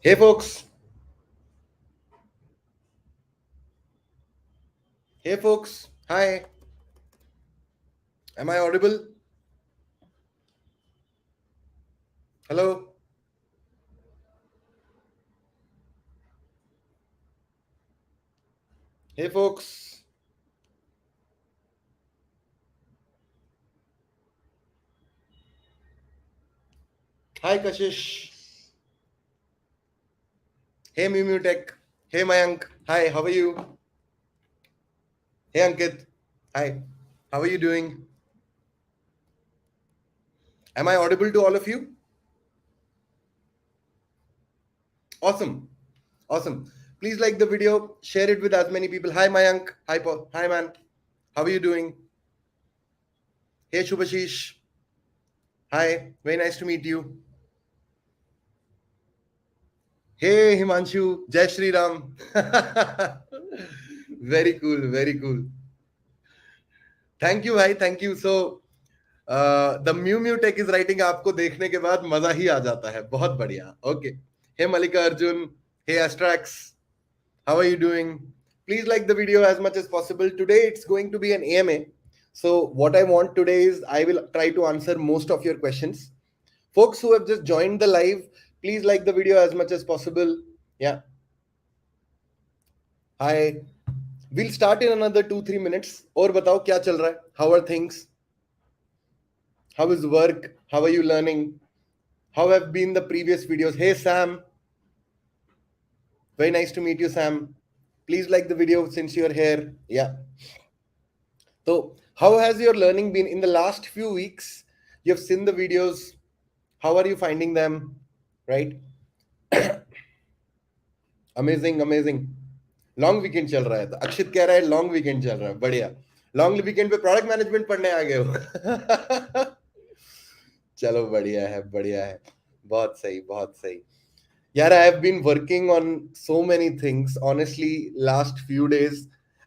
Hey folks. Hey folks. Hi. Am I audible? Hello. Hey folks. Hi Kashish. Hey Mimu Tech. Hey Mayank. Hi, how are you? Hey Ankit. Hi. How are you doing? Am I audible to all of you? Awesome. Awesome. Please like the video, share it with as many people. Hi Mayank. Hi Paul. Hi man. How are you doing? Hey Shubhashish. Hi. Very nice to meet you. Hey Himanshu. Jai Shri Ram. Very cool. Very cool. Thank you भाई thank you so the म्यू म्यू tech is writing आपको देखने के बाद मजा ही आ जाता है बहुत बढ़िया okay hey Mallika Arjun hey एस्ट्रैक्स how are you doing please like the video as much as possible today it's going to be an AMA so what I want today is I will try to answer most of your questions folks who have just joined the live please like the video as much as possible yeah hi we'll start in another 2-3 minutes और बताओ क्या चल रहा है how are things how is work how are you learning how have been the previous videos hey Sam very nice to meet you Sam please like the video since you're here yeah so how has your learning been in the last few weeks you've seen the videos how are you finding them right amazing amazing long weekend चल रहा है तो अक्षित कह रहा है long weekend चल रहा है बढ़िया लॉन्ग वीकेंड पे प्रोडक्ट मैनेजमेंट पढ़ने आ गए हो चलो बढ़िया है बहुत सही बहुत सही Yeah, I have been working on so many things. Honestly, last few days,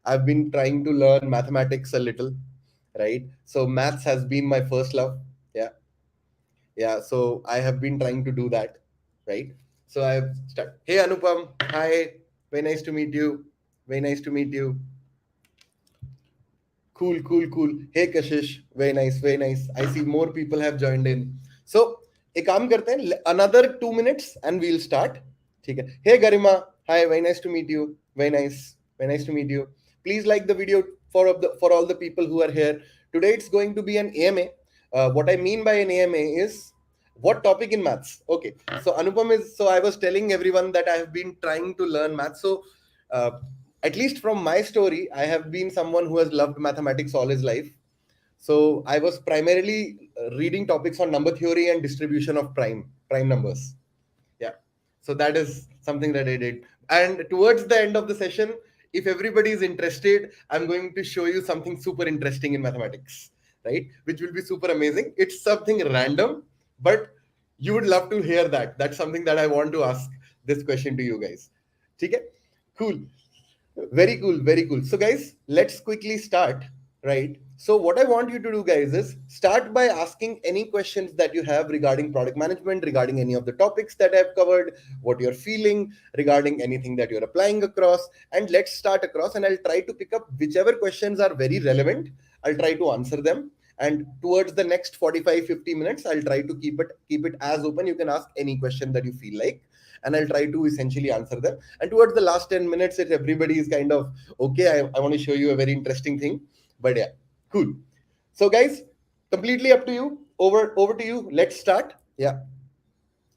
I've been trying to learn mathematics a little, right? So maths has been my first love. Yeah, yeah. So I have been trying to do that, right? So I've started. Hey Anupam, hi. Very nice to meet you. Very nice to meet you. Cool. Hey Kashish, very nice, very nice. I see more people have joined in. So एक काम करते हैं another 2 minutes and we'll start. ठीक है. Hey Garima, hi, very nice to meet you. Very nice to meet you. Please like the video for all the people who are here. Today it's going to be an AMA. What I mean by an AMA is what topic in maths. Okay. So Anupam is so I was telling everyone that I have been trying to learn maths. So uh, at least from my story, I have been someone who has loved mathematics all his life. So I was primarily reading topics on number theory and distribution of prime numbers. Yeah. So that is something that I did. And towards the end of the session, if everybody is interested, I'm going to show you something super interesting in mathematics, right? Which will be super amazing. It's something random, but you would love to hear that. That's something that I want to ask this question to you guys. Okay? Cool. Very cool. So, guys, let's quickly start, right? So, what I want you to do, guys, is start by asking any questions that you have regarding product management, regarding any of the topics that I've covered, what you're feeling, regarding anything that you're applying across. And let's start across, and I'll try to pick up whichever questions are very relevant. I'll try to answer them. And towards the next 45-50 minutes, I'll try to keep it as open. You can ask any question that you feel like and I'll try to essentially answer them. And towards the last 10 minutes, if everybody is kind of okay, I want to show you a very interesting thing. But yeah, cool. So guys, completely up to you. Over to you. Let's start. Yeah.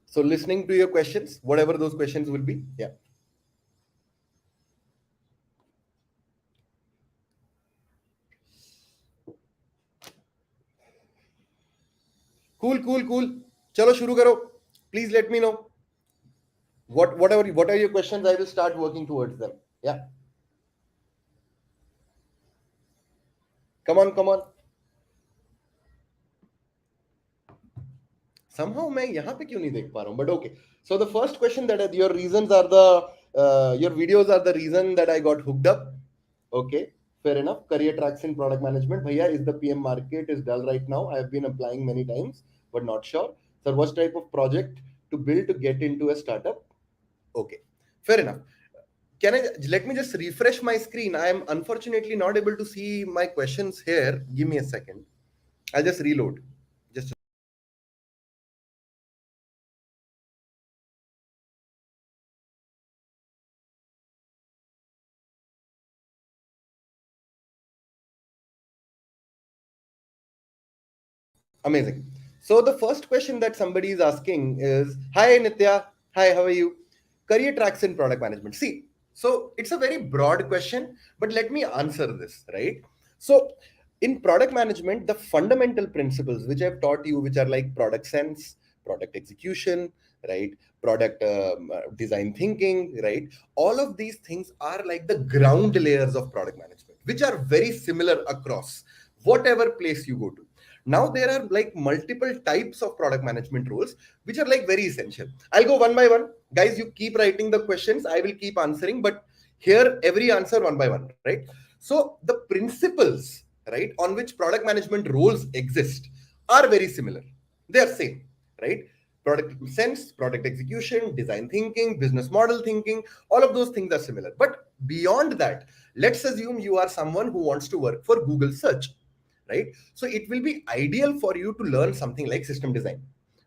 So listening to your questions, whatever those questions will be. Yeah. Cool. चलो शुरू करो. Please let me know. What are your questions? I will start working towards them. Yeah. Come on. Somehow मैं यहाँ पे क्यों नहीं देख पा रहा हूँ but okay so the first question that your reasons are the your videos are the reason that I got hooked up okay fair enough career tracks in product management bhaiya is the PM market is dull right now I have been applying many times but not sure sir what type of project to build to get into a startup Okay, fair enough. Can I let me just refresh my screen? I am unfortunately not able to see my questions here. Give me a second. I'll just reload. Just amazing. So the first question that somebody is asking is, "Hi Nitya, hi, how are you? Career tracks in product management." See, so it's a very broad question, but let me answer this, right? So in product management, the fundamental principles which I've taught you, which are like product sense, product execution, right? Product design thinking, right? All of these things are like the ground layers of product management, which are very similar across whatever place you go to. Now there are like multiple types of product management roles which are like very essential. I'll go one by one, guys. You keep writing the questions, I will keep answering, but here every answer one by one, right? So the principles, right, on which product management roles exist are very similar. They are same, right? Product sense, product execution, design thinking, business model thinking, all of those things are similar. But beyond that, let's assume you are someone who wants to work for Google search, right? So it will be ideal for you to learn something like system design,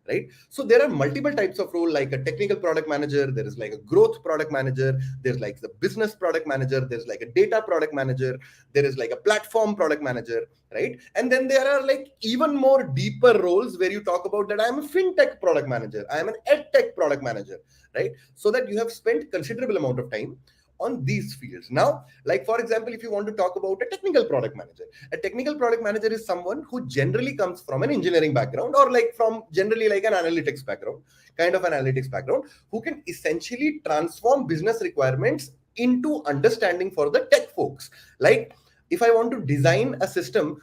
right? So there are multiple types of role, like a technical product manager, there is like a growth product manager, there's like the business product manager, there's like a data product manager, there is like a platform product manager, right? And then there are like even more deeper roles where you talk about that I am a fintech product manager, I am an edtech product manager, right? So that you have spent considerable amount of time on these fields. Now, like for example, if you want to talk about a technical product manager, a technical product manager is someone who generally comes from an engineering background, or like from generally like an analytics background, kind of analytics background, who can essentially transform business requirements into understanding for the tech folks. Like if I want to design a system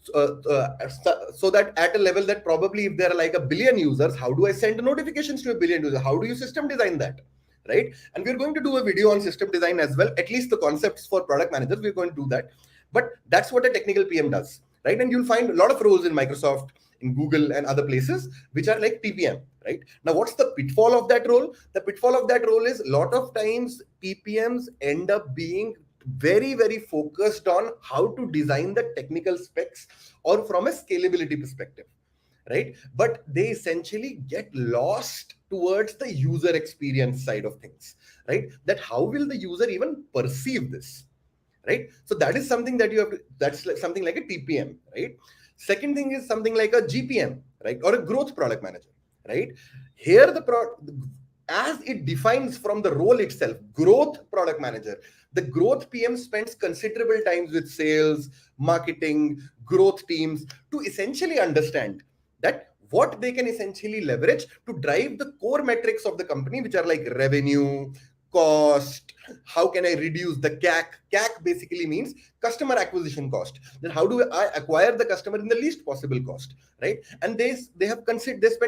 so that at a level that probably if there are like a billion users, how do I send notifications to a billion users? How do you system design that? Right? And we're going to do a video on system design as well, at least the concepts for product managers, we're going to do that. But that's what a technical PM does, right? And you'll find a lot of roles in Microsoft, in Google and other places which are like TPM, right? Now what's the pitfall of that role? The pitfall of that role is a lot of times PPMs end up being very focused on how to design the technical specs or from a scalability perspective, right? But they essentially get lost towards the user experience side of things, right? That how will the user even perceive this, right? So that is something that you have to, that's like something like a TPM, right? Second thing is something like a GPM, right? Or a growth product manager, right? Here as it defines from the role itself, growth product manager, the growth PM spends considerable times with sales, marketing, growth teams to essentially understand that what they can essentially leverage to drive the core metrics of the company, which are like revenue, cost, how can I reduce the CAC? CAC basically means customer acquisition cost. Then how do I acquire the customer in the least possible cost, right? And they spend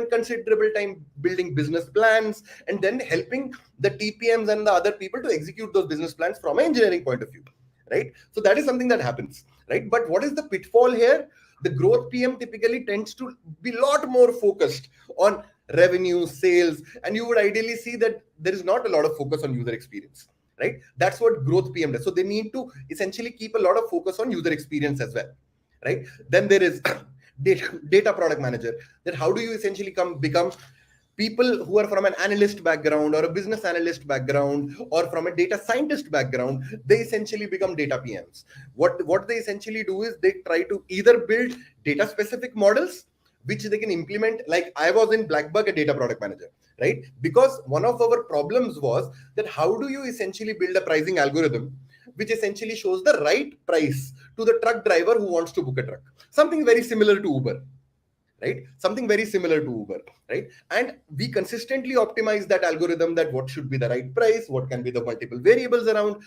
considerable time building business plans and then helping the TPMs and the other people to execute those business plans from an engineering point of view, right? So that is something that happens, right? But what is the pitfall here? The growth PM typically tends to be a lot more focused on revenue, sales, and you would ideally see that there is not a lot of focus on user experience, right? That's what growth PM does. So they need to essentially keep a lot of focus on user experience as well, right? Then there is data product manager. That how do you essentially become people who are from an analyst background or a business analyst background or from a data scientist background, they essentially become data PMs. What they essentially do is they try to either build data specific models which they can implement. Like I was in Blackbug, a data product manager, right? Because one of our problems was that how do you essentially build a pricing algorithm which essentially shows the right price to the truck driver who wants to book a truck? Something very similar to Uber, right? Something very similar to Uber, right? And we consistently optimize that algorithm, that what should be the right price, what can be the multiple variables around,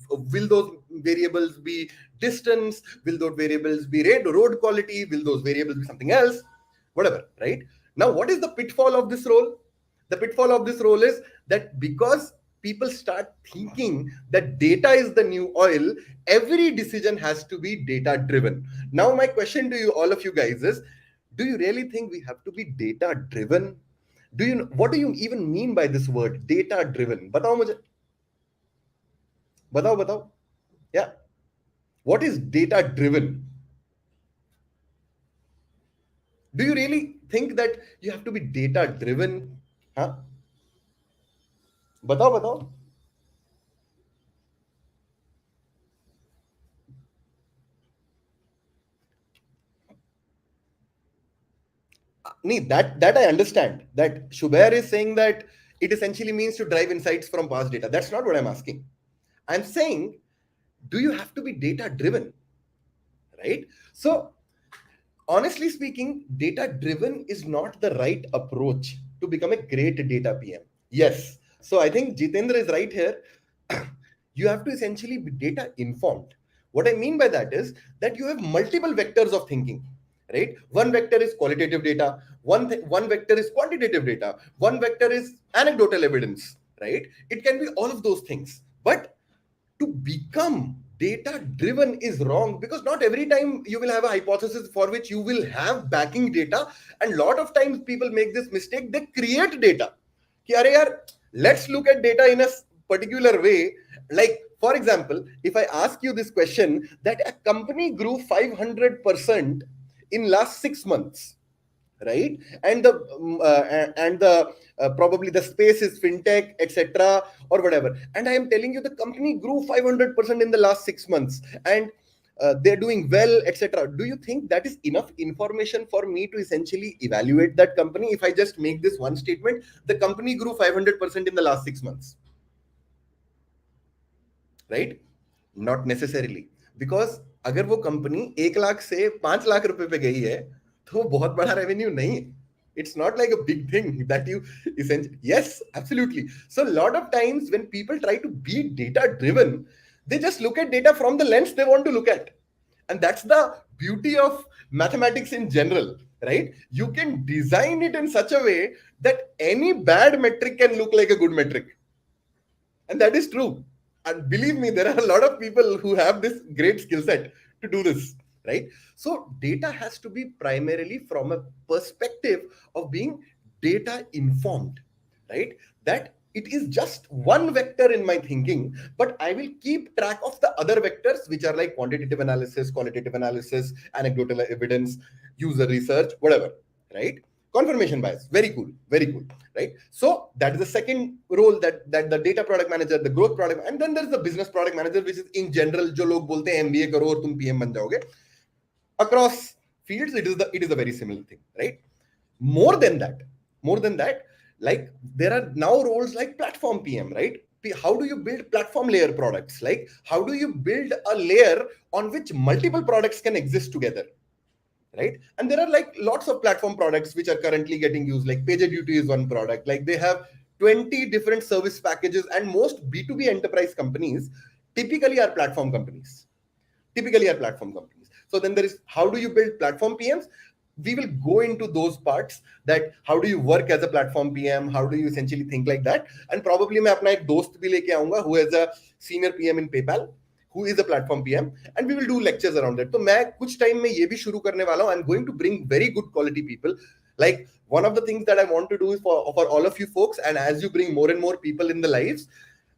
will those variables be distance, will those variables be road quality, will those variables be something else, whatever, right? Now what is the pitfall of this role? The pitfall of this role is that because people start thinking that data is the new oil, every decision has to be data driven. Now my question to you, all of you guys, is do you really think we have to be data driven? What do you even mean by this word data driven? बताओ मुझे, बताओ. Yeah, what is data driven? Do you really think that you have to be data driven? Huh? बताओ. Nee, that I understand. That Shubair is saying that it essentially means to drive insights from past data. That's not what I'm asking. I'm saying, do you have to be data driven? Right? So, honestly speaking, data driven is not the right approach to become a great data PM. Yes. So, I think Jitendra is right here. You have to essentially be data informed. What I mean by that is that you have multiple vectors of thinking, right? One vector is qualitative data, one vector is quantitative data, one vector is anecdotal evidence, right? It can be all of those things. But to become data driven is wrong, because not every time you will have a hypothesis for which you will have backing data. And lot of times people make this mistake, they create data कि अरे यार, let's look at data in a particular way. Like, for example, if I ask you this question, that a company grew 500% in last 6 months, right? And the probably the space is fintech, etc., or whatever. And I am telling you, the company grew 500% in the last 6 months, and they're doing well, etc. Do you think that is enough information for me to essentially evaluate that company? If I just make this one statement, the company grew 500% in the last 6 months, right? Not necessarily, because अगर वो company 1 lakh से 5 लाख रुपए पे गई है, तो वो बहुत बड़ा रेवेन्यू नहीं है. It's not like a big thing that you essentially. Yes, absolutely. So a lot of times when people try to be data driven, they just look at data from the lens they want to look at. And that's the beauty of mathematics in general, right? You can design it in such a way that any bad metric can look like a good metric. And that is true. And believe me, there are a lot of people who have this great skill set to do this, right? So data has to be primarily from a perspective of being data informed, right? That it is just one vector in my thinking, but I will keep track of the other vectors, which are like quantitative analysis, qualitative analysis, anecdotal evidence, user research, whatever, right? Confirmation bias, very cool, right? So that is the second role that the data product manager, the growth product, and then there's the business product manager, which is in general जो लोग बोलते हैं MBA करो और तुम PM बन जाओगे. Across fields, it is a very similar thing, right? More than that, like there are now roles like platform PM, right? How do you build platform layer products? Like how do you build a layer on which multiple products can exist together? Right? And there are like lots of platform products which are currently getting used. Like PagerDuty is one product. Like they have 20 different service packages, and most B2B enterprise companies typically are platform companies. So then there is, how do you build platform PMs? We will go into those parts, that how do you work as a platform PM, how do you essentially think like that. And probably मैं अपना एक दोस्त भी लेके आऊंगा who is a senior PM in PayPal, who is a platform PM, and we will do lectures around it. तो मैं कुछ टाइम में ये भी शुरू करने वाला हूँ. I'm going to bring very good quality people. Like one of the things that I want to do is for all of you folks, and as you bring more and more people in the lives,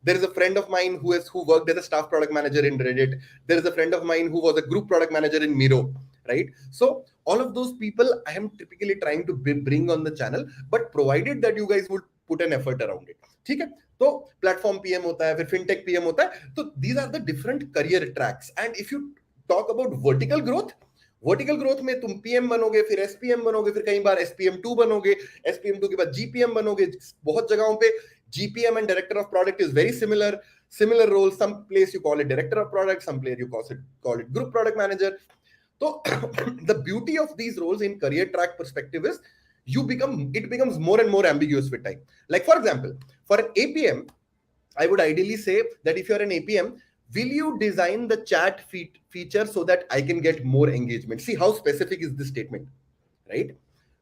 there is a friend of mine who worked as a staff product manager in Reddit. There is a friend of mine who was a group product manager in Miro, right? So all of those people I am typically trying to bring on the channel, but provided that you guys would put an effort around it. ठीक है? तो platform PM होता है, फिर fintech PM होता है. तो these are the different career tracks. And if you talk about vertical growth में तुम पीएम बनोगे, फिर एसपीएम बनोगे, फिर कई बार एसपीएम2 बनोगे, एसपीएम2 के बाद जीपीएम बनोगे. बहुत जगहों पे GPM and director of product is very similar roles. Some place you call it director of product, some place you call it group product manager. So the beauty of these roles in career track perspective is it becomes more and more ambiguous with time. Like for example, for an APM, I would ideally say that if you're an APM, will you design the chat feature so that I can get more engagement? See how specific is this statement, right?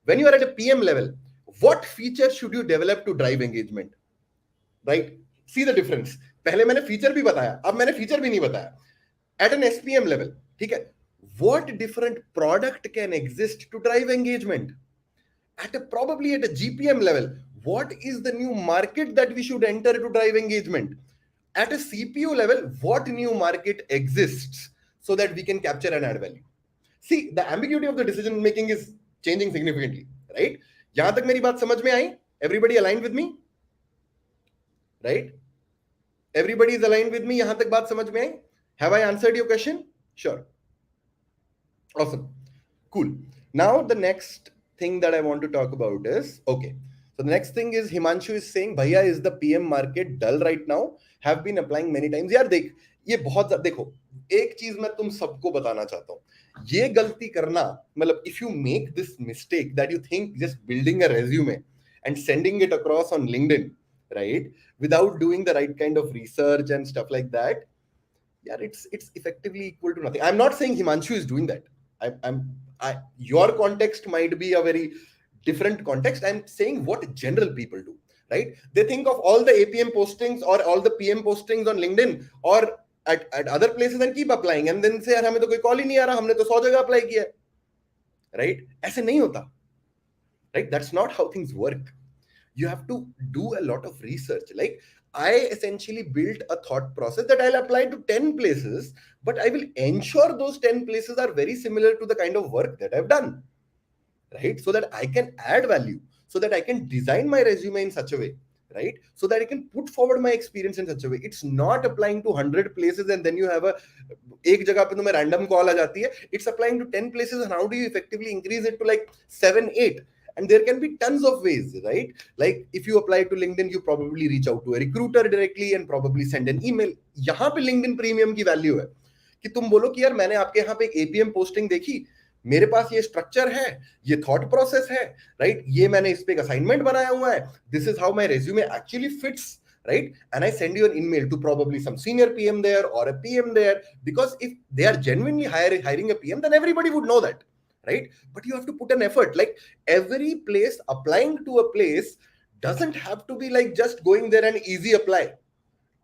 When you are at a PM level, what feature should you develop to drive engagement? Right? See the difference. पहले मैंने feature भी बताया, अब मैंने feature भी नहीं बताया. At an SPM level, ठीक है, what different product can exist to drive engagement? probably at a GPM level, what is the new market that we should enter to drive engagement? At a CPU level, what new market exists so that we can capture and add value? See, the ambiguity of the decision making is changing significantly, right? यहां तक मेरी बात समझ में आई? Everybody aligned with me? Right? Everybody is aligned with me? यहां तक बात समझ में आई? Have I answered your question? Sure. Awesome. Cool. Now the next thing that I want to talk about is, okay, so the next thing is Himanshu is saying, Bhaiya, is the PM market dull right now? Have been applying many times. यार देख, ये बहुत देखो, एक चीज मैं तुम सबको बताना चाहता हूँ, ये गलती करना, मतलब if you make this mistake that you think just building a resume and sending it across on LinkedIn, right, without doing the right kind of research and stuff like that, yeah, it's effectively equal to nothing. I'm not saying Himanshu is doing that. Your context might be a very different context. I'm saying what general people do, right? They think of all the APM postings or all the PM postings on LinkedIn or at other places and keep applying, and then say, यार हमें तो कोई call ही नहीं आ रहा, हमने तो 100 जगह apply किया है, right? ऐसे नहीं होता, right? That's not how things work. You have to do a lot of research. Like, I essentially built a thought process that I'll apply to 10 places, but I will ensure those 10 places are very similar to the kind of work that I've done, right? So that I can add value, so that I can design my resume in such a way, right? So that I can put forward my experience in such a way. It's not applying to 100 places and then you have एक जगह पे तुम्हें random call आ जाती है. It's applying to 10 places, and how do you effectively increase it to like 7, 8? And there can be tons of ways, right? Like if you apply to LinkedIn, you probably reach out to a recruiter directly and probably send an email. यहाँ पे LinkedIn Premium की value है कि तुम बोलो कि यार मैंने आपके यहाँ पे एक APM पोस्टिंग देखी, मेरे पास ये स्ट्रक्चर है, ये थॉट प्रोसेस है, राइट, ये मैंने इस पे एक असाइनमेंट बनाया हुआ है, this is how my resume actually fits, right? And I send you an email to probably some senior PM there or a PM there, because if they are genuinely hiring a PM, then everybody would know that, right? But you have to put an effort. Like every place, applying to a place doesn't have to be like just going there and easy apply.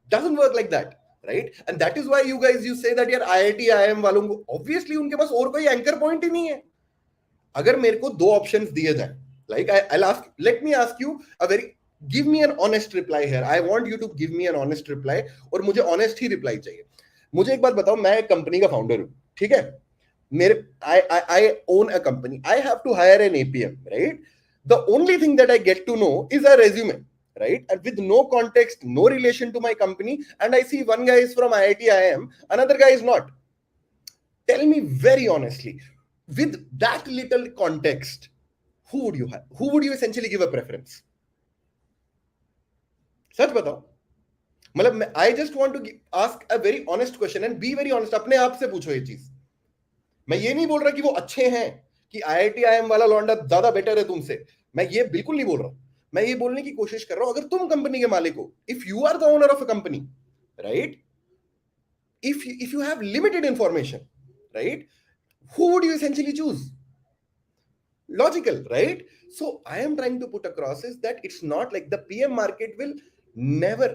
Doesn't work like that, right? And that is why you guys, you say that यार IIT IIM वालों को obviously उनके पास और कोई anchor point ही नहीं है. अगर मेरे को दो options दिए जाए, like I'll ask, let me ask you a very, give me an honest reply here. I want you to give me an honest reply, और मुझे honest ही reply चाहिए. मुझे एक बात बताओ, मैं एक कंपनी का फाउंडर हूँ, ठीक है, मेरे I own a company, I have to hire an APM, right? The only thing that I get to know is a resume, right? And with no context, no relation to my company, and I see one guy is from IIT IIM, another guy is not. Tell me very honestly, with that little context, who would you hire? Who would you essentially give a preference? सच बताओ, मतलब I just want to ask a very honest question and be very honest. अपने आप से पूछो ये चीज. मैं ये नहीं बोल रहा कि वो अच्छे हैं, कि IIT IIM वाला लौंडा ज्यादा बेटर है तुमसे, मैं ये बिल्कुल नहीं बोल रहा. मैं ये बोलने की कोशिश कर रहा हूं, अगर तुम कंपनी के मालिक हो, if you are the owner of a company, right, if you have limited information, right, who would you essentially choose? Logical, right? So I am trying to put across is that it's not like the PM market will never.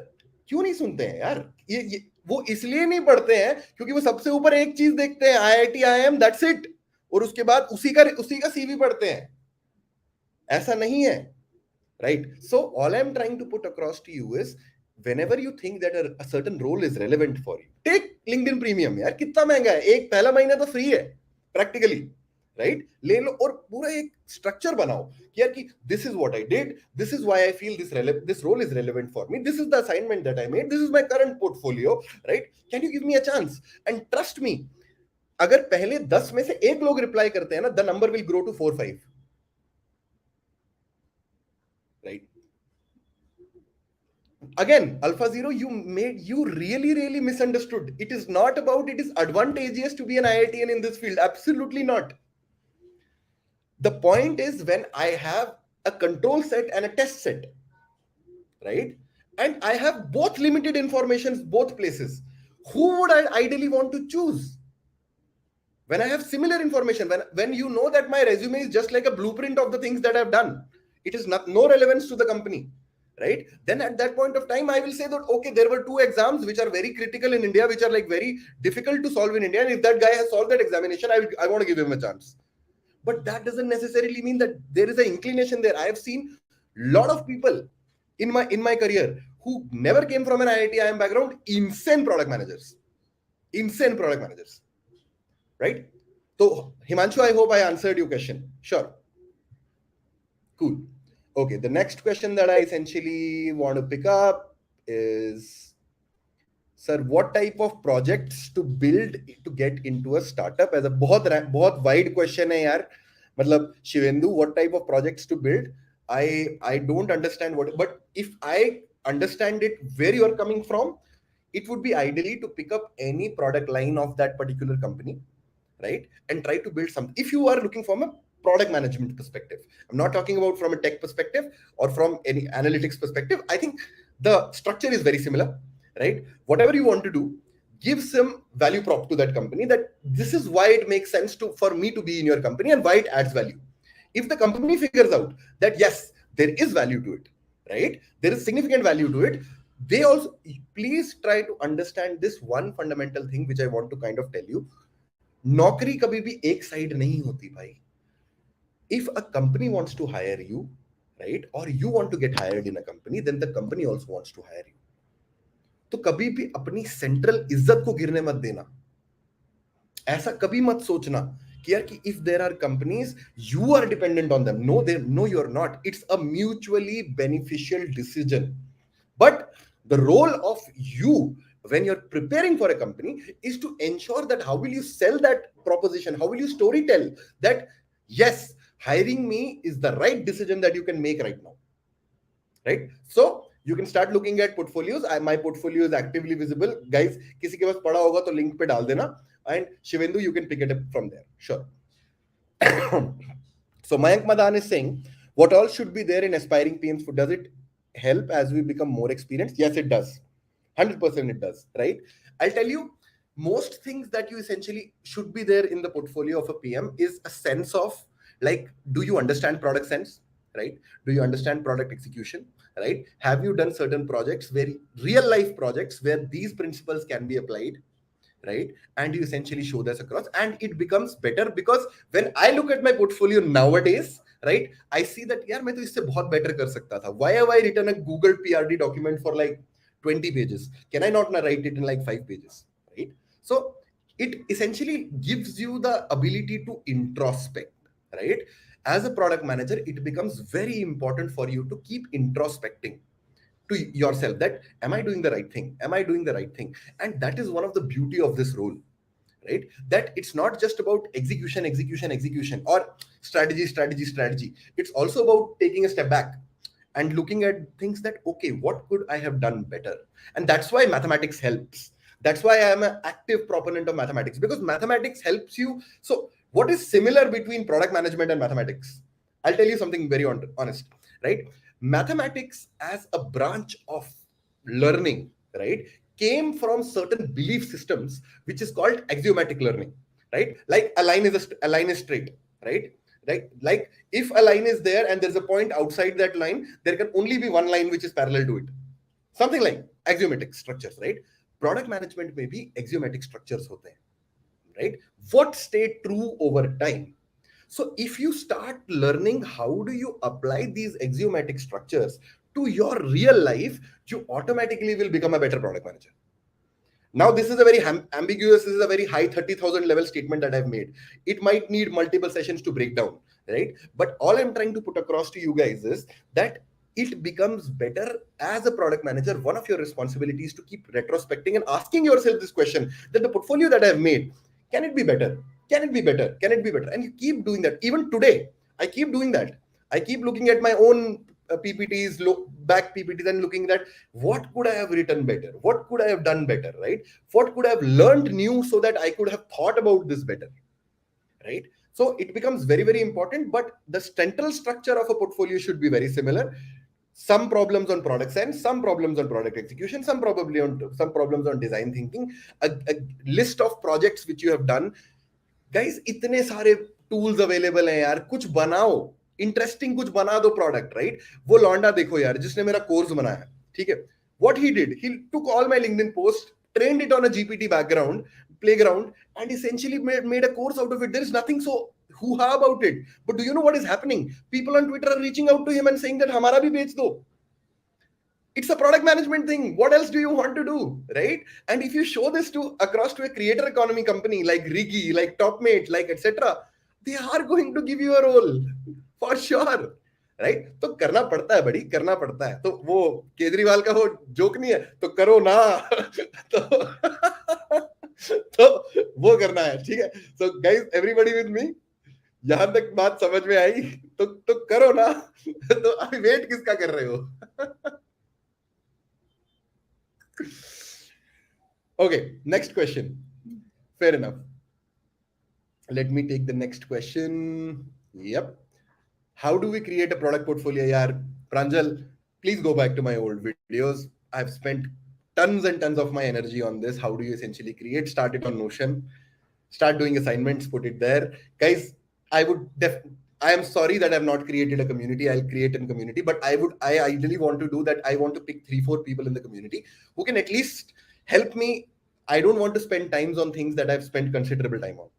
क्यों नहीं सुनते हैं यार, ये वो इसलिए नहीं पढ़ते हैं क्योंकि वो सबसे ऊपर एक चीज देखते हैं, IIT IIM, that's it, और उसके बाद उसी का CV पढ़ते हैं. ऐसा नहीं है, right? So all I'm trying to put across to you is, whenever you think that a certain role is relevant for you, take LinkedIn Premium. यार कितना महंगा है, एक पहला महीना तो फ्री है प्रैक्टिकली, राइट? ले लो और पूरा एक स्ट्रक्चर बनाओ कि यार कि this is what I did, this is why I feel this role is relevant for me, this is the assignment that I made, this is my current portfolio, right? Can you give me a chance? And trust me, अगर पहले 10 में से एक लोग reply करते हैं ना, the number will grow to 4-5, right? Again, AlphaZero, you really misunderstood. It is not about it is advantageous to be an IITian in this field. Absolutely not. The point is, when I have a control set and a test set, right, and I have both limited informations, both places, who would I ideally want to choose? When I have similar information, when you know that my resume is just like a blueprint of the things that I've done, it is no relevance to the company, right? Then at that point of time, I will say that, okay, there were 2 exams which are very critical in India, which are like very difficult to solve in India. And if that guy has solved that examination, I want to give him a chance. but that doesn't necessarily mean that there is an inclination there. I have seen a lot of people in my career who never came from an IIT IIM background, insane product managers, right? So Himanshu, I hope I answered your question. Sure. Cool. Okay, the next question that I essentially want to pick up is, sir, what type of projects to build to get into a startup? As a बहुत wide question है यार. मतलब Shivendu, what type of projects to build? I don't understand what, but if I understand it where you are coming from, it would be ideally to pick up any product line of that particular company, right, and try to build something. If you are looking from a product management perspective, I'm not talking about from a tech perspective or from any analytics perspective. I think the structure is very similar, right? Whatever you want to do, give some value prop to that company, that this is why it makes sense to for me to be in your company and why it adds value. If the company figures out that yes, there is value to it, right, there is significant value to it, they also, please try to understand this one fundamental thing which I want to kind of tell you. नौकरी कभी भी एक side नहीं होती भाई. If a company wants to hire you, right, or you want to get hired in a company, then the company also wants to hire you. तो कभी भी अपनी सेंट्रल इज्जत को गिरने मत देना. ऐसा कभी मत सोचना कि यार कि if there are companies you are dependent on them. No, you are not. It's a mutually beneficial decision. But the role of you when you're preparing for a company is to ensure that how will you sell that proposition, how will you story tell that yes, hiring me is the right decision that you can make right now, right? So you can start looking at portfolios. My portfolio is actively visible, guys. किसी के पास पड़ा होगा तो link पे डाल देना, and Shivendu, you can pick it up from there. Sure. So Mayank Madan is saying, what all should be there in aspiring PMs? Does it help as we become more experienced? Yes, it does. 100% it does, right? I'll tell you, most things that you essentially should be there in the portfolio of a PM is a sense of, like, do you understand product sense, right? Do you understand product execution, right? Have you done certain projects, where real life projects where these principles can be applied, right? And you essentially show this across, and it becomes better. Because when I look at my portfolio nowadays, right, I see that yaar main to isse bahut better kar sakta tha. Why have I written a Google PRD document for like 20 pages? Can I not write it in like 5 pages, right? So it essentially gives you the ability to introspect, right? As a product manager, it becomes very important for you to keep introspecting to yourself, that am I doing the right thing, am I doing the right thing? And that is one of the beauty of this role, right? That it's not just about execution or strategy. It's also about taking a step back and looking at things that, okay, what could I have done better? And that's why mathematics helps. That's why I am an active proponent of mathematics, because mathematics helps you. So what is similar between product management and mathematics? I'll tell you something very honest, right? Mathematics as a branch of learning, right, came from certain belief systems which is called axiomatic learning, right? Like a line is straight, right? Like if a line is there and there's a point outside that line, there can only be one line which is parallel to it. Something like axiomatic structures, right? Product management में भी axiomatic structures होते हैं, right? What stayed true over time? So if you start learning how do you apply these axiomatic structures to your real life, you automatically will become a better product manager. Now, this is a very ambiguous, this is a very high 30,000 level statement that I've made. It might need multiple sessions to break down, right? But all I'm trying to put across to you guys is that it becomes better as a product manager. One of your responsibilities to keep retrospecting and asking yourself this question, that the portfolio that I've made, can it be better? Can it be better? Can it be better? And you keep doing that. Even today, I keep doing that. I keep looking at my own PPTs, back PPTs, and looking at what could I have written better? What could I have done better, right? What could I have learned new so that I could have thought about this better, right? So it becomes very, very important, but the central structure of a portfolio should be very similar. Some problems on product sense, some problems on product execution, some problems on design thinking, a list of projects which you have done. Guys, इतने सारे tools available हैं यार, कुछ बनाओ, interesting कुछ बना दो product, right? वो लौंडा देखो यार जिसने मेरा कोर्स बनाया, ठीक है? What he did, he took all my LinkedIn posts, trained it on a GPT playground, and essentially made a course out of it. There is nothing so hoo-ha about it. But do you know what is happening? People on Twitter are reaching out to him and saying that hamara bhi bech do. It's a product management thing. What else do you want to do, right? And if you show this to across to a creator economy company like Rigi, like Topmate, like etc., they are going to give you a role for sure, right तो करना पड़ता है बड़ी करना पड़ता है तो वो केजरीवाल का वो जोक नहीं है तो करो ना तो वो करना है ठीक है so guys everybody with me यहां तक बात समझ में आई तो करो ना तो अभी वेट किसका कर रहे हो okay next question fair enough let me take the next question yep how do we create a product portfolio yaar Pranjal please go back to my old videos I've spent tons and tons of my energy on this how do you essentially create start it on Notion start doing assignments put it there guys I am sorry that I've not created a community I'll create a community but I ideally want to do that I want to pick 3-4 people in the community who can at least help me I don't want to spend times on things that I've spent considerable time on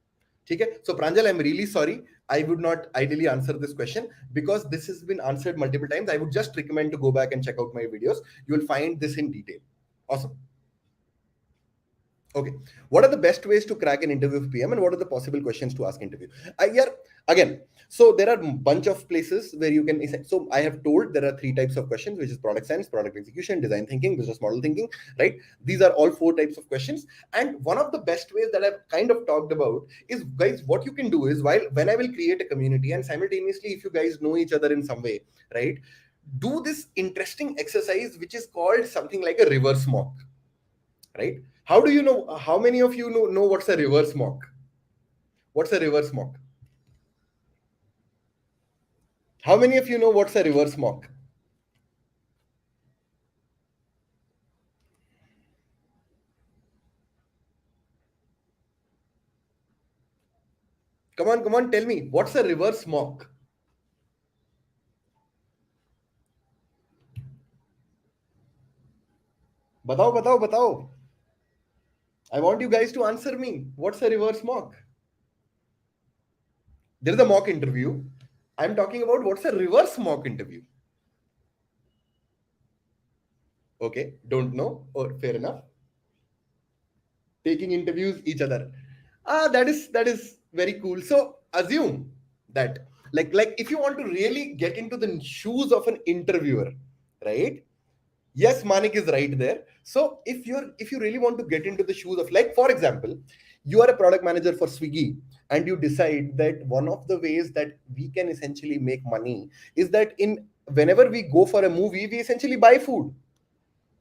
okay so Pranjal I'm really sorry I would not ideally answer this question because this has been answered multiple times I would just recommend to go back and check out my videos you will find this in detail awesome okay what are the best ways to crack an interview with PM and what are the possible questions to ask interview yeah again so there are a bunch of places where you can so I have told there are 3 types of questions which is product sense product execution design thinking business model thinking right these are all 4 types of questions and one of the best ways that I've kind of talked about is guys what you can do is when I will create a community and simultaneously if you guys know each other in some way right do this interesting exercise which is called something like a reverse mock right how do you know how many of you know what's a reverse mock what's a reverse mock how many of you know what's a reverse mock come on tell me what's a reverse mock बताओ I want you guys to answer me what's a reverse mock there is a mock interview I'm talking about what's a reverse mock interview okay don't know or fair enough taking interviews each other that is very cool so assume that like if you want to really get into the shoes of an interviewer right yes Manik is right there so if you really want to get into the shoes of like for example you are a product manager for Swiggy and you decide that one of the ways that we can essentially make money is that in whenever we go for a movie we essentially buy food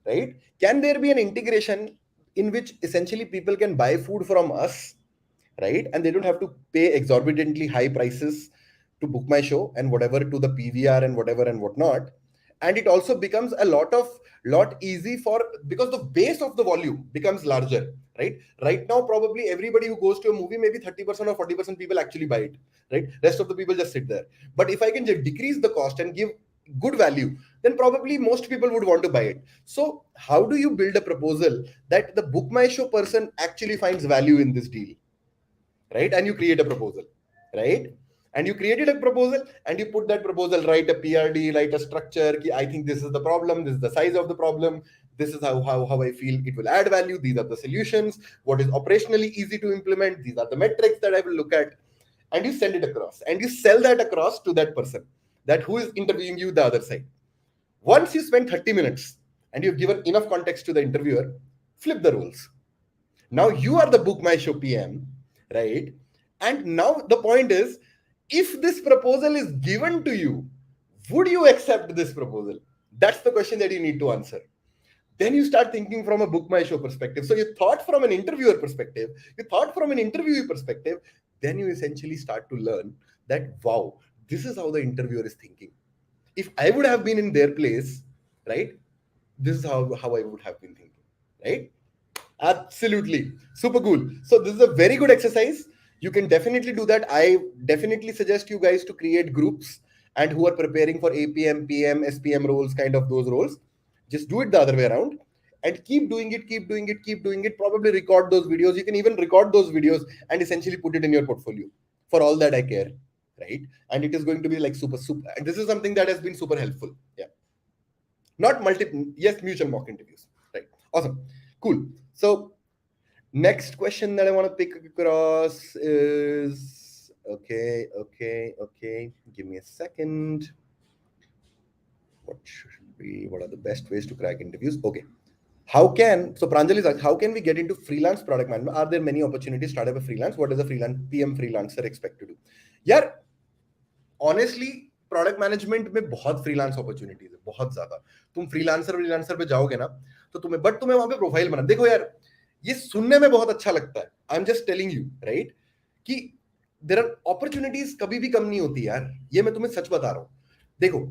right can there be an integration in which essentially people can buy food from us right and they don't have to pay exorbitantly high prices to book my show and whatever to the PVR and whatever and whatnot and it also becomes a lot easy for because the base of the volume becomes larger right now probably everybody who goes to a movie maybe 30% or 40% people actually buy it right rest of the people just sit there but if I can just decrease the cost and give good value then probably most people would want to buy it so how do you build a proposal that the book my show person actually finds value in this deal right and you create a proposal right and you created a proposal and you put that proposal write a PRD write a structure I think this is the problem this is the size of the problem this is how I feel it will add value these are the solutions what is operationally easy to implement these are the metrics that I will look at and you send it across and you sell that across to that person that who is interviewing you the other side once you spend 30 minutes and you've given enough context to the interviewer flip the roles now you are the book my show PM right and now the point is if this proposal is given to you would you accept this proposal that's the question that you need to answer then you start thinking from a book my show perspective so you thought from an interviewer perspective you thought from an interviewee perspective then you essentially start to learn that wow this is how the interviewer is thinking if I would have been in their place right this is how I would have been thinking right absolutely super cool so this is a very good exercise you can definitely do that I definitely suggest you guys to create groups and who are preparing for APM PM SPM roles kind of those roles just do it the other way around and keep doing it probably record those videos you can even record those videos and essentially put it in your portfolio for all that I care, right? And it is going to be like super, and this is something that has been super helpful. Yeah. Not yes, mutual mock interviews. Right. Awesome. Cool. So next question that I want to pick across is okay. Give me a second. What are the best ways to crack interviews? Okay. Pranjali is asking, how can we get into freelance product management? Are there many opportunities to start up a freelance? What does a freelance PM freelancer expect to do? Yeah, honestly product management में बहुत freelance opportunities है, बहुत ज्यादा. तुम freelancer पे जाओगे ना तो तुम्हें वहां पे प्रोफाइल बना. देखो यार, ये सुनने में बहुत अच्छा लगता है, आई am just telling you right, कि देयर आर अपॉर्चुनिटीज कभी भी कम नहीं होती यार, ये मैं तुम्हें सच बता रहा हूं. देखो,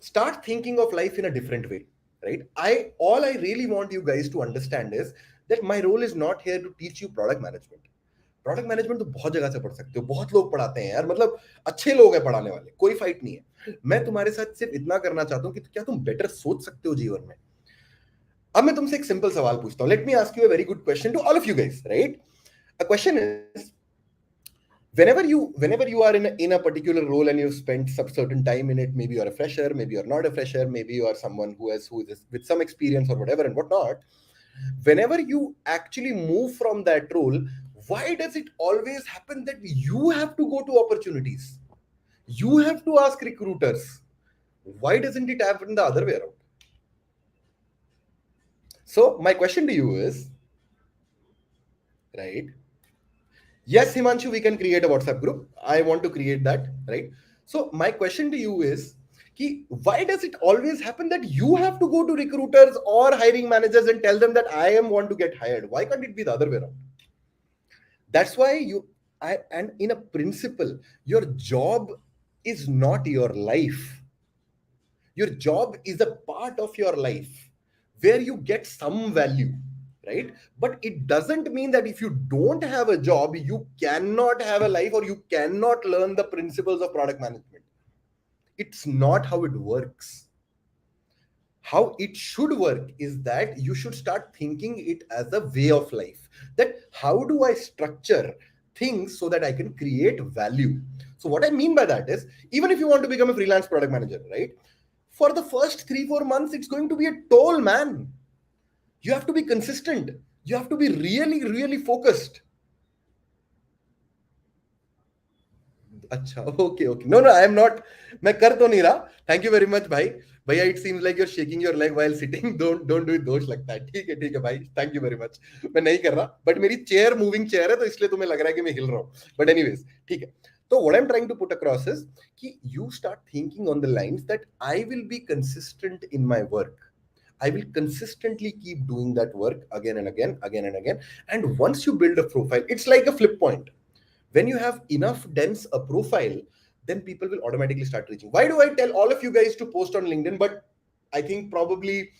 start thinking of life in a different way, right? All I really want you guys to understand is that my role is not here to teach you product management. Product management तो बहुत जगह से पढ़ सकते हो, बहुत लोग पढ़ाते हैं यार, मतलब अच्छे लोग हैं पढ़ाने वाले, कोई फाइट नहीं है. मैं तुम्हारे साथ सिर्फ इतना करना चाहता हूं कि क्या तुम बेटर सोच सकते हो जीवन में. अब मैं तुमसे एक सिंपल सवाल पूछता हूं. Let me ask you a very good question to all of you guys, right? A question is, whenever you are in a particular role and you've spent some certain time in it, maybe you're a fresher, maybe you're not a fresher, maybe you are someone who is with some experience or whatever and whatnot, whenever you actually move from that role, why does it always happen that you have to go to opportunities, you have to ask recruiters? Why doesn't it happen the other way around? So my question to you is, right, yes, Himanshu, we can create a WhatsApp group. I want to create that, right? So my question to you is, why does it always happen that you have to go to recruiters or hiring managers and tell them that I want to get hired? Why can't it be the other way around? That's why and in a principle, your job is not your life. Your job is a part of your life where you get some value, right? But it doesn't mean that if you don't have a job, you cannot have a life or you cannot learn the principles of product management. It's not how it works. How it should work is that you should start thinking it as a way of life. That how do I structure things so that I can create value? So what I mean by that is, even if you want to become a freelance product manager, right? For the first 3-4 months, it's going to be a toll, man. You have to be consistent. You have to be really, really focused. अच्छा, okay. No, I am not. मैं कर तो नहीं रहा. Thank you very much, भाई. भैया, it seems like you're shaking your leg while sitting. Don't do it. दोष लगता है. ठीक है भाई. Thank you very much. मैं नहीं कर रहा. But मेरी chair moving chair है, तो इसलिए तुम्हें लग रहा है कि मैं हिल रहा हूँ. But anyways, ठीक है. So what I'm trying to put across is कि you start thinking on the lines that I will be consistent in my work. I will consistently keep doing that work again and again. And once you build a profile, it's like a flip point. When you have enough dense a profile, then people will automatically start reaching. Why do I tell all of you guys to post on LinkedIn? But I think probably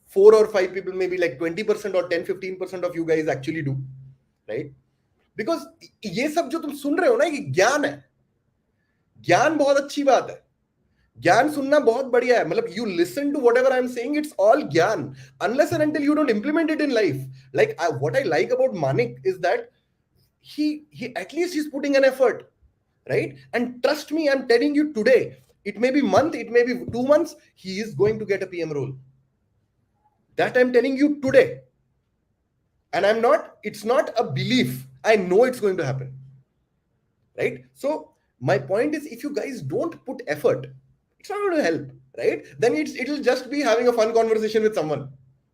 4 or 5 people, maybe like 20% or 10-15% of you guys actually do, right? Because ये सब जो तुम सुन रहे हो ना, ये ज्ञान है. ज्ञान बहुत अच्छी बात है. ज्ञान सुनना बहुत बढ़िया है. मतलब you listen to whatever I'm saying, it's all ज्ञान. Unless and until you don't implement it in life. Like what I like about Manik is that he at least he's putting an effort, right? And trust me, I'm telling you today, it may be month, it may be 2 months, he is going to get a PM role. That I'm telling you today. And it's not a belief. I know it's going to happen, right? So my point is, if you guys don't put effort, it's not going to help, right? Then it'll just be having a fun conversation with someone,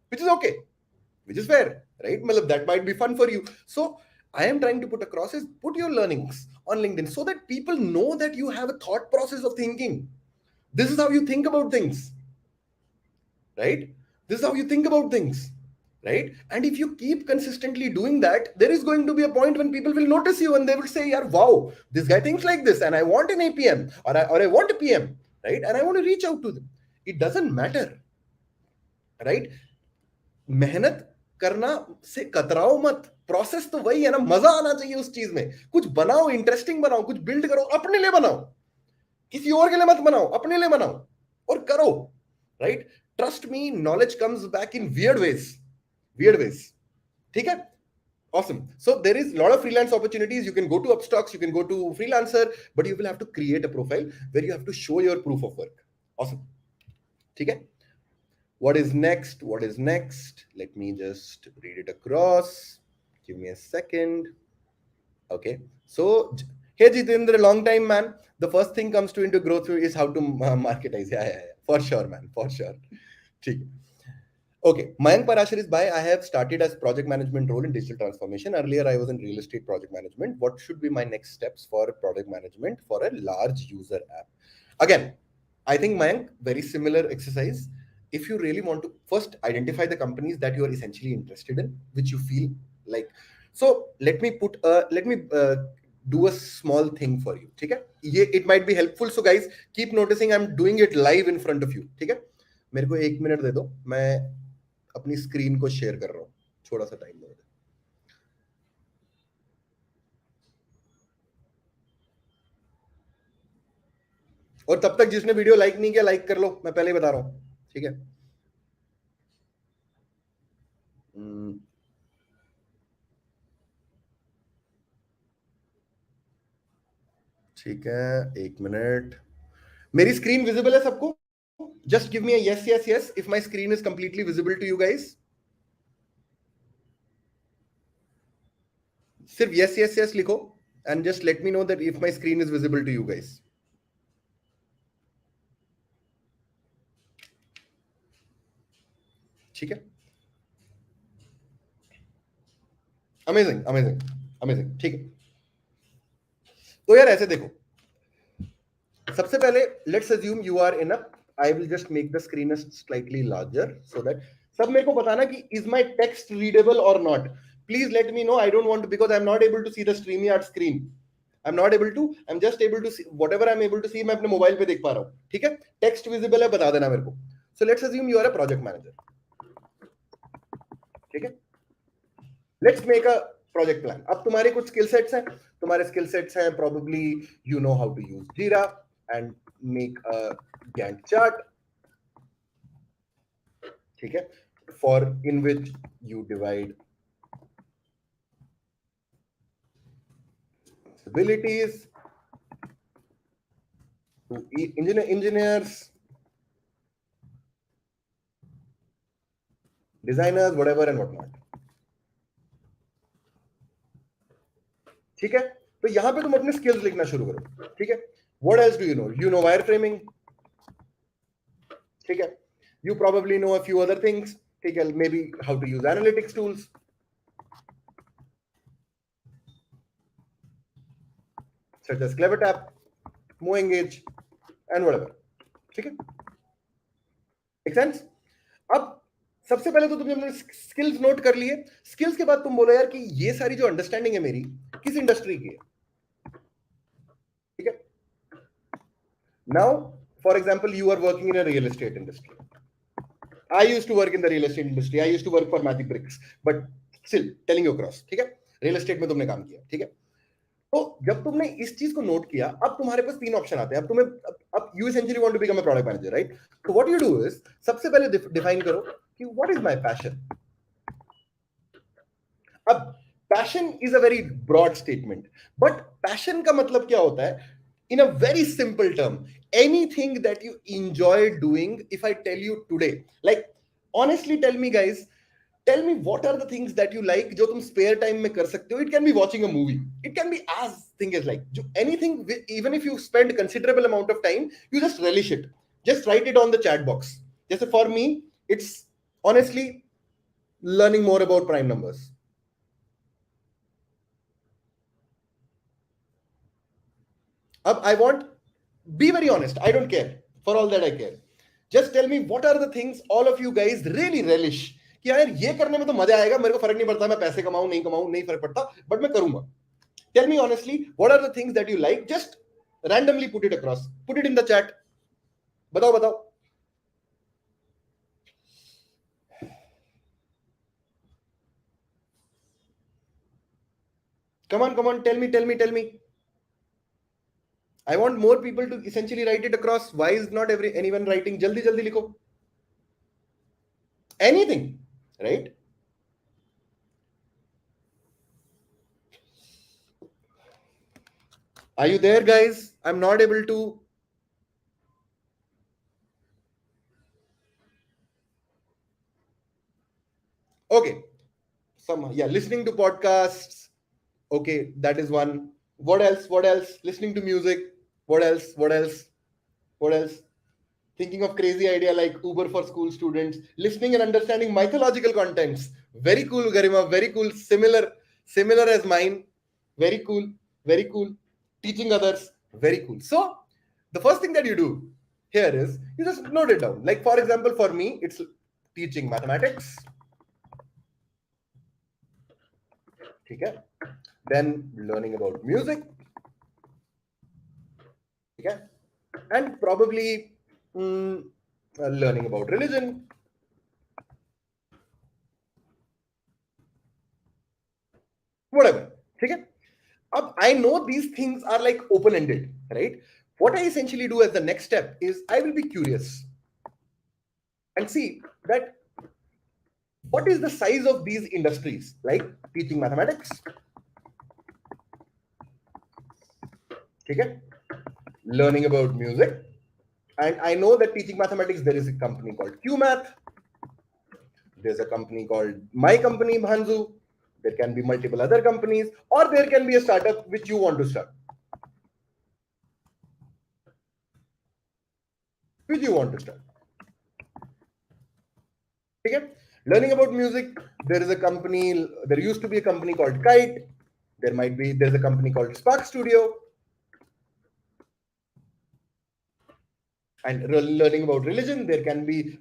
which is okay, which is fair, right? That might be fun for you. So I am trying to put across is, put your learnings on LinkedIn so that people know that you have a thought process of thinking. This is how you think about things, right? This is how you think about things, right? And if you keep consistently doing that, there is going to be a point when people will notice you and they will say, "Yeah, wow, this guy thinks like this, and I want an APM or I want a PM, right? And I want to reach out to them." It doesn't matter, right? मेहनत करना से कतराओ मत. Process तो वही है ना. मजा आना चाहिए उस चीज में. कुछ बनाओ, इंटरेस्टिंग बनाओ, कुछ बिल्ड करो, अपने लिए बनाओ, किसी और के लिए मत बनाओ, अपने लिए बनाओ और करो, right? Trust me, knowledge comes back in weird ways. ठीक है? Awesome. So there is a lot of freelance opportunities. You can go to Upstocks, you can go to Freelancer, but you will have to create a profile where you have to show your proof of work. Awesome. Okay. What is next? What is next? Let me just read it across. Give me a second. Okay. So, hey Jitendra, long time man. The first thing comes to into growth is how to marketize. Yeah. For sure, man. For sure. Okay, Mayank Parashar is by. I have started as project management role in digital transformation. Earlier, I was in real estate project management. What should be my next steps for project management for a large user app? Again, I think Mayank, very similar exercise. If you really want to first identify the companies that you are essentially interested in, which you feel like. So let me do a small thing for you. Okay, it might be helpful. So guys, keep noticing I'm doing it live in front of you. Okay, मेरे को 1 minute दे दो मैं अपनी screen को share कर रहा हूं थोड़ा सा टाइम दो और तब तक जिसने वीडियो लाइक नहीं किया लाइक कर लो मैं पहले ही बता रहा हूं ठीक है ठीक है 1 मिनट मेरी स्क्रीन विजिबल है सबको just give me a yes yes yes if my screen is completely visible to you guys सिर्फ यस यस यस लिखो and just let me know that if my screen is visible to you guys ठीक है amazing amazing amazing ठीक है तो यार ऐसे देखो सबसे पहले let's assume you are in a I will just make the screen slightly larger so that सब मेरे को बताना कि is my text readable or not please let me know I don't want because I am not able to see the StreamYard screen I am not able to I am just able to see whatever I am able to see मैं अपने mobile पे देख पा रहा हूं ठीक है text visible है बता देना मेरे को so let's assume you are a project manager ठीक है let's make a project plan अब तुम्हारे कुछ स्किल सेट्स हैं तुम्हारे स्किल सेट्स हैं probably you know how to use Jira and make a Gantt chart ठीक है for in which you divide abilities to engineers designers whatever and whatnot ठीक है तो यहां पे तुम अपने स्किल्स लिखना शुरू करो ठीक है what else do you know wire framing ठीक है you probably know a few other things ठीक है maybe how to use analytics tools such as clever tap mo engage and whatever ठीक है मेक सेंस अब सबसे पहले तो तुमने स्किल्स नोट कर लिए स्किल्स के बाद तुम बोलो यार कि ये सारी जो अंडरस्टैंडिंग है मेरी किस इंडस्ट्री की है ठीक है now for example you are working in a real estate industry I used to work in the real estate industry I used to work for Magic Bricks but still telling you across ठीक है real estate में तुमने काम किया ठीक है तो जब तुमने इस चीज को नोट किया अब तुम्हारे पास 3 ऑप्शन आते हैं अब तुम्हें अब you essentially want to become a product manager right तो व्हाट यू डू इज सबसे पहले डिफाइन करो कि व्हाट इज माय पैशन अब passion is a very broad statement but passion का मतलब क्या होता है in a very simple term anything that you enjoy doing if I tell you today like honestly tell me guys tell me what are the things that you like जो तुम spare time में कर सकते हो it can be watching a movie it can be as thing as like anything even if you spend considerable amount of time you just relish it just write it on the chat box जैसे for me it's honestly learning more about prime numbers अब I want be very honest I don't care for all that I care just tell me what are the things all of you guys really relish कि यार ये करने में तो मजा आएगा मेरे को फर्क नहीं पड़ता मैं पैसे कमाऊं नहीं फर्क पड़ता बट मैं करूंगा tell me honestly what are the things that you like just randomly put it across put it in the chat बताओ बताओ come on tell me I want more people to essentially write it across why is not anyone writing jaldi jaldi लिखो anything right Are you there, guys? I'm not able to. Okay. Listening to podcasts. Okay, that is one. What else? What else? Listening to music. What else? What else? What else? Thinking of crazy idea like Uber for school students. Listening and understanding mythological contents. Very cool, Garima. Very cool. Similar as mine. Very cool. Very cool. Teaching others. Very cool. So the first thing that you do here is you just note it down. Like for example, for me, it's teaching mathematics. Okay. Then learning about music. Okay. And probably learning about religion. Whatever. Okay. I know these things are like open ended, right? What I essentially do as the next step is I will be curious and see that what is the size of these industries, like teaching mathematics, okay, learning about music, and I know that teaching mathematics there is a company called QMath, there's a company called My Company Bhanzu, there can be multiple other companies, or there can be a startup which you want to start. Which you want to start. Okay? Learning about music, there used to be a company called Kite, there's a company called Spark Studio. And learning about religion, there can be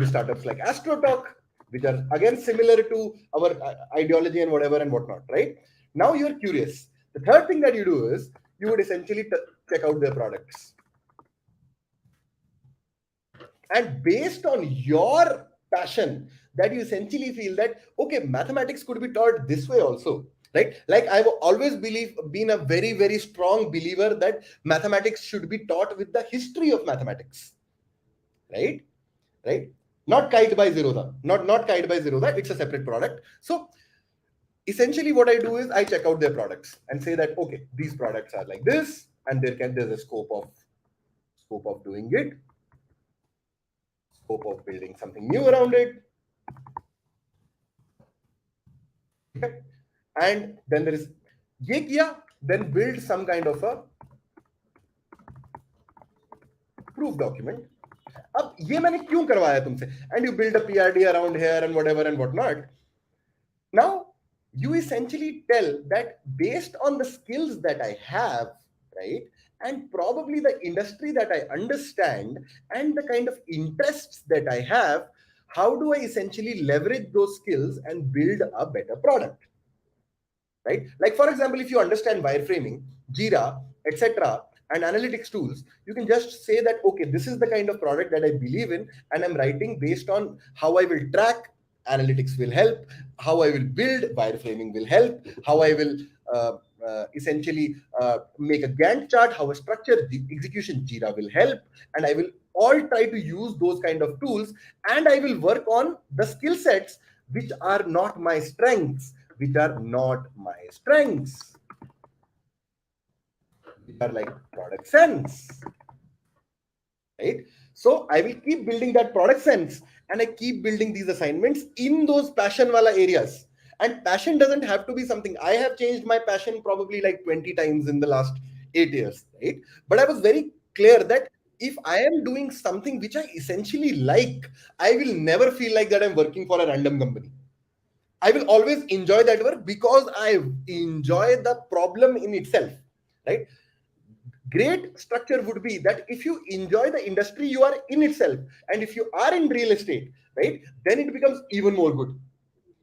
startups like AstroTalk, which are again similar to our ideology and whatever and whatnot, right? Now you're curious. The third thing that you do is you would essentially check out their products. And based on your passion, that you essentially feel that, okay, mathematics could be taught this way also, right? Like I've always been a very, very strong believer that mathematics should be taught with the history of mathematics, right? Right? Not Kite by Zerodha. Not Kite by Zerodha. It's a separate product. So essentially what I do is I check out their products and say that, okay, these products are like this, and there's a scope of doing it, scope of building something new around it. Okay? And then there is ye kiya, then build some kind of a proof document. अब ये मैंने क्यों करवाया तुमसे? And you build a PRD around here and whatever and whatnot. Now you essentially tell that based on the skills that I have, right, and probably the industry that I understand and the kind of interests that I have, how do I essentially leverage those skills and build a better product? Right? Like for example, if you understand wireframing, Jira, etc., and analytics tools, you can just say that, okay, this is the kind of product that I believe in, and I'm writing based on how I will track. Analytics will help. How I will build wireframing will help. How I will essentially make a Gantt chart. How a structure the execution Jira will help, and I will all try to use those kind of tools, and I will work on the skill sets which are not my strengths, which are not my strengths, which are like product sense, right? So I will keep building that product sense, and I keep building these assignments in those passion wala areas. And passion doesn't have to be something. I have changed my passion probably like 20 times in the last 8 years, right? But I was very clear that if I am doing something which I essentially like, I will never feel like that I'm working for a random company. I will always enjoy that work because I enjoy the problem in itself, right? Great structure would be that if you enjoy the industry you are in itself, and if you are in real estate, right, then it becomes even more good,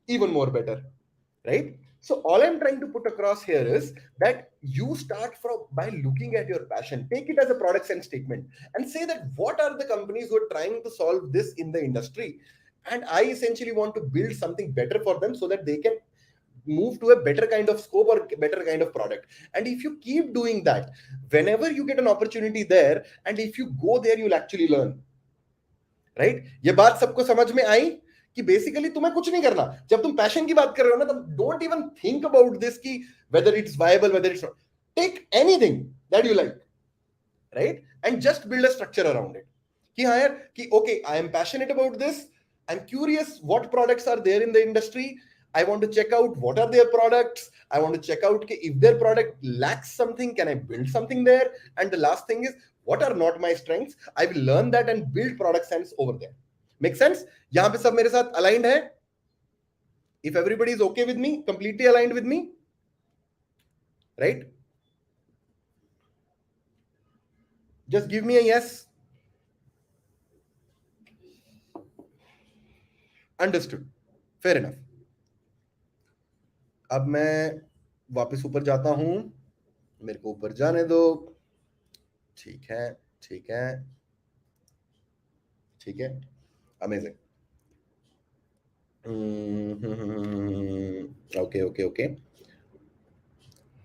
even more better, right? So all I'm trying to put across here is that you start from by looking at your passion, take it as a product sense statement, and say that what are the companies who are trying to solve this in the industry, and I essentially want to build something better for them so that they can move to a better kind of scope or better kind of product. And if you keep doing that, whenever you get an opportunity there, and if you go there, you'll actually learn, right? ये बात सबको समझ में आई कि basically तुम्हें कुछ नहीं करना, जब तुम पैशन की बात कर रहे हो ना, तब don't even think about this कि whether it's viable, whether it's not. Take anything that you like, right? And just build a structure around it. कि हाँ यार कि okay, I am passionate about this. I'm curious what products are there in the industry. I want to check out what are their products. I want to check out if their product lacks something, can I build something there? And the last thing is, what are not my strengths? I will learn that and build product sense over there. Make sense? यहाँ पे सब मेरे साथ aligned है? If everybody is okay with me, completely aligned with me, right? Just give me a yes. Understood. Fair enough. अब मैं वापस ऊपर जाता हूं, मेरे को ऊपर जाने दो. ठीक है, ठीक है, ठीक है. Amazing. Okay, okay, okay.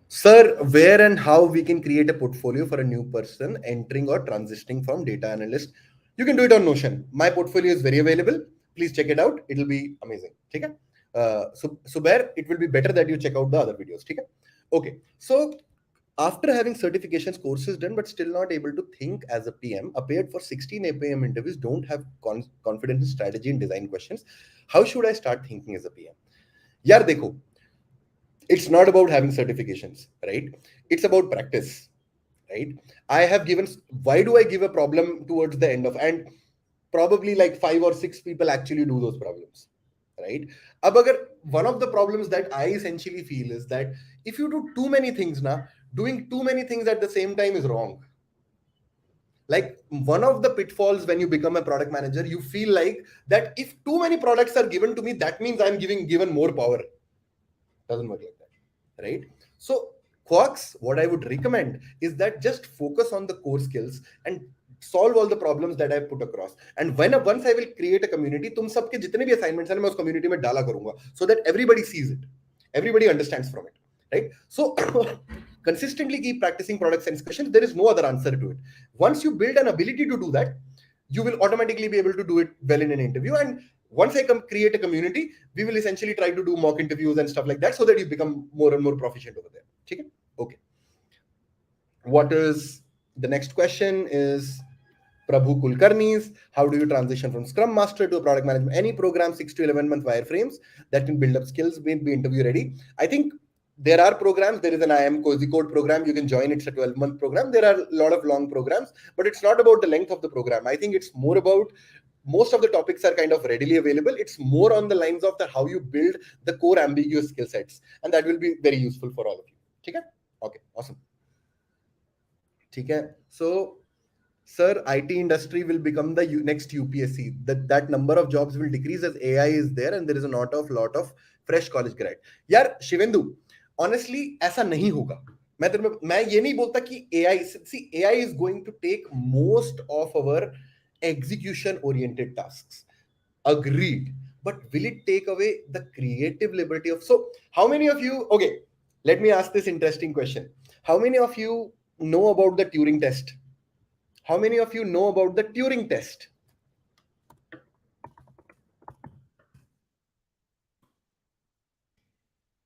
Sir, where and how we can create a portfolio for a new person entering or transitioning from data analyst? You can do it on Notion. My portfolio is very available. Please check it out. It'll be amazing. Okay. So Subair, it will be better that you check out the other videos. Okay. So after having certifications courses done but still not able to think as a PM, appeared for 16 APM interviews, don't have confidence in strategy and design questions. How should I start thinking as a PM? Yaar dekho, it's not about having certifications, right? It's about practice, right? I have given, why do I give a problem towards the end of, and probably like 5 or 6 people actually do those problems, right? Ab agar, one of the problems that I essentially feel is that if you do too many things now, doing too many things at the same time is wrong. Like one of the pitfalls when you become a product manager, you feel like that if too many products are given to me, that means I'm given more power. Doesn't work like that, right? So Quarks, what I would recommend is that just focus on the core skills and solve all the problems that I put across. And once I will create a community, तुम सबके जितने भी assignments हैं मैं उस community में डाला करूंगा, so that everybody sees it, everybody understands from it, right? So consistently keep practicing product sense questions. There is no other answer to it. Once you build an ability to do that, you will automatically be able to do it well in an interview. And once I create a community, we will essentially try to do mock interviews and stuff like that so that you become more and more proficient over there. Okay. What is the next question is Prabhu Kulkarni's. How do you transition from Scrum Master to a product management? Any program 6 to 11 month wireframes that can build up skills, be interview ready. I think there are programs. There is an IM Cozy Code program. You can join. It's a 12-month program. There are a lot of long programs, but it's not about the length of the program. I think it's more about, most of the topics are kind of readily available. It's more on the lines of how you build the core ambiguous skill sets. And that will be very useful for all of you. Okay, awesome. So, sir, IT industry will become the next UPSC. That number of jobs will decrease as AI is there and there is a lot of fresh college grad. यार Shivendu, honestly ऐसा नहीं होगा. मैं ये नहीं बोलता कि AI is going to take most of our execution oriented tasks. Agreed. But will it take away the creative liberty of, so how many of you, okay, let me ask this interesting question. How many of you know about the Turing test? How many of you know about the Turing test?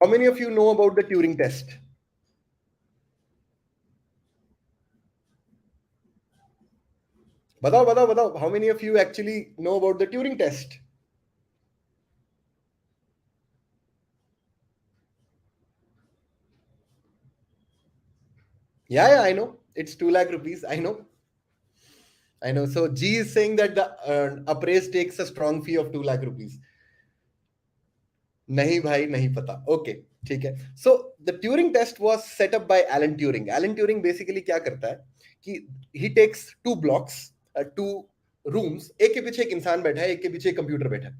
How many of you know about the Turing test? बताओ. How many of you actually know about the Turing test? Yeah, I know. It's 2 lakh rupees. I know. So G is saying that the appraise takes a strong fee of 2 lakh rupees. नहीं भाई, नहीं पता. Okay, ठीक है. So the Turing test was set up by Alan Turing. Alan Turing basically क्या करता है कि he takes 2 blocks, 2 rooms. एक के पीछे एक इंसान बैठा है, एक के पीछे एक कंप्यूटर बैठा है.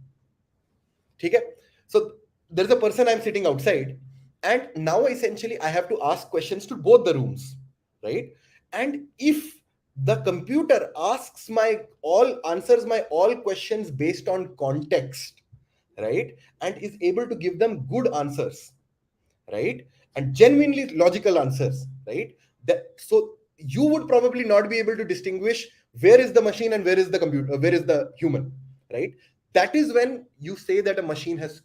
ठीक है. So there is a person I'm sitting outside, and now essentially I have to ask questions to both the rooms, right? And if the computer answers my all questions based on context, right, and is able to give them good answers, right, and genuinely logical answers, right, so you would probably not be able to distinguish where is the machine and where is the computer, where is the human, right? That is when you say that a machine has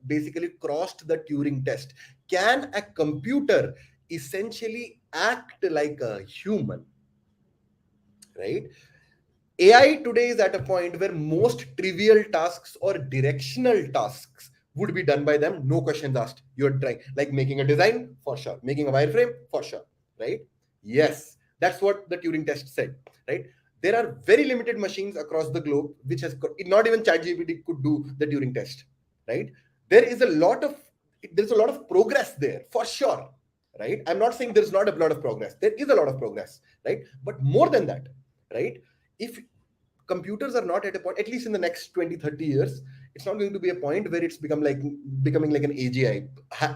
basically crossed the Turing test. Can a computer essentially act like a human, right? AI today is at a point where most trivial tasks or directional tasks would be done by them, no questions asked. You're trying, like making a design, for sure. Making a wireframe, for sure, right? Yes, that's what the Turing test said, right? There are very limited machines across the globe which has not even ChatGPT could do the Turing test, right? There is a lot of there's a lot of progress there, for sure, right? I'm not saying there's not a lot of progress. There is a lot of progress, right? But more than that, right? If computers are not at a point, at least in the next 20-30 years, it's not going to be a point where it's becoming like an AGI.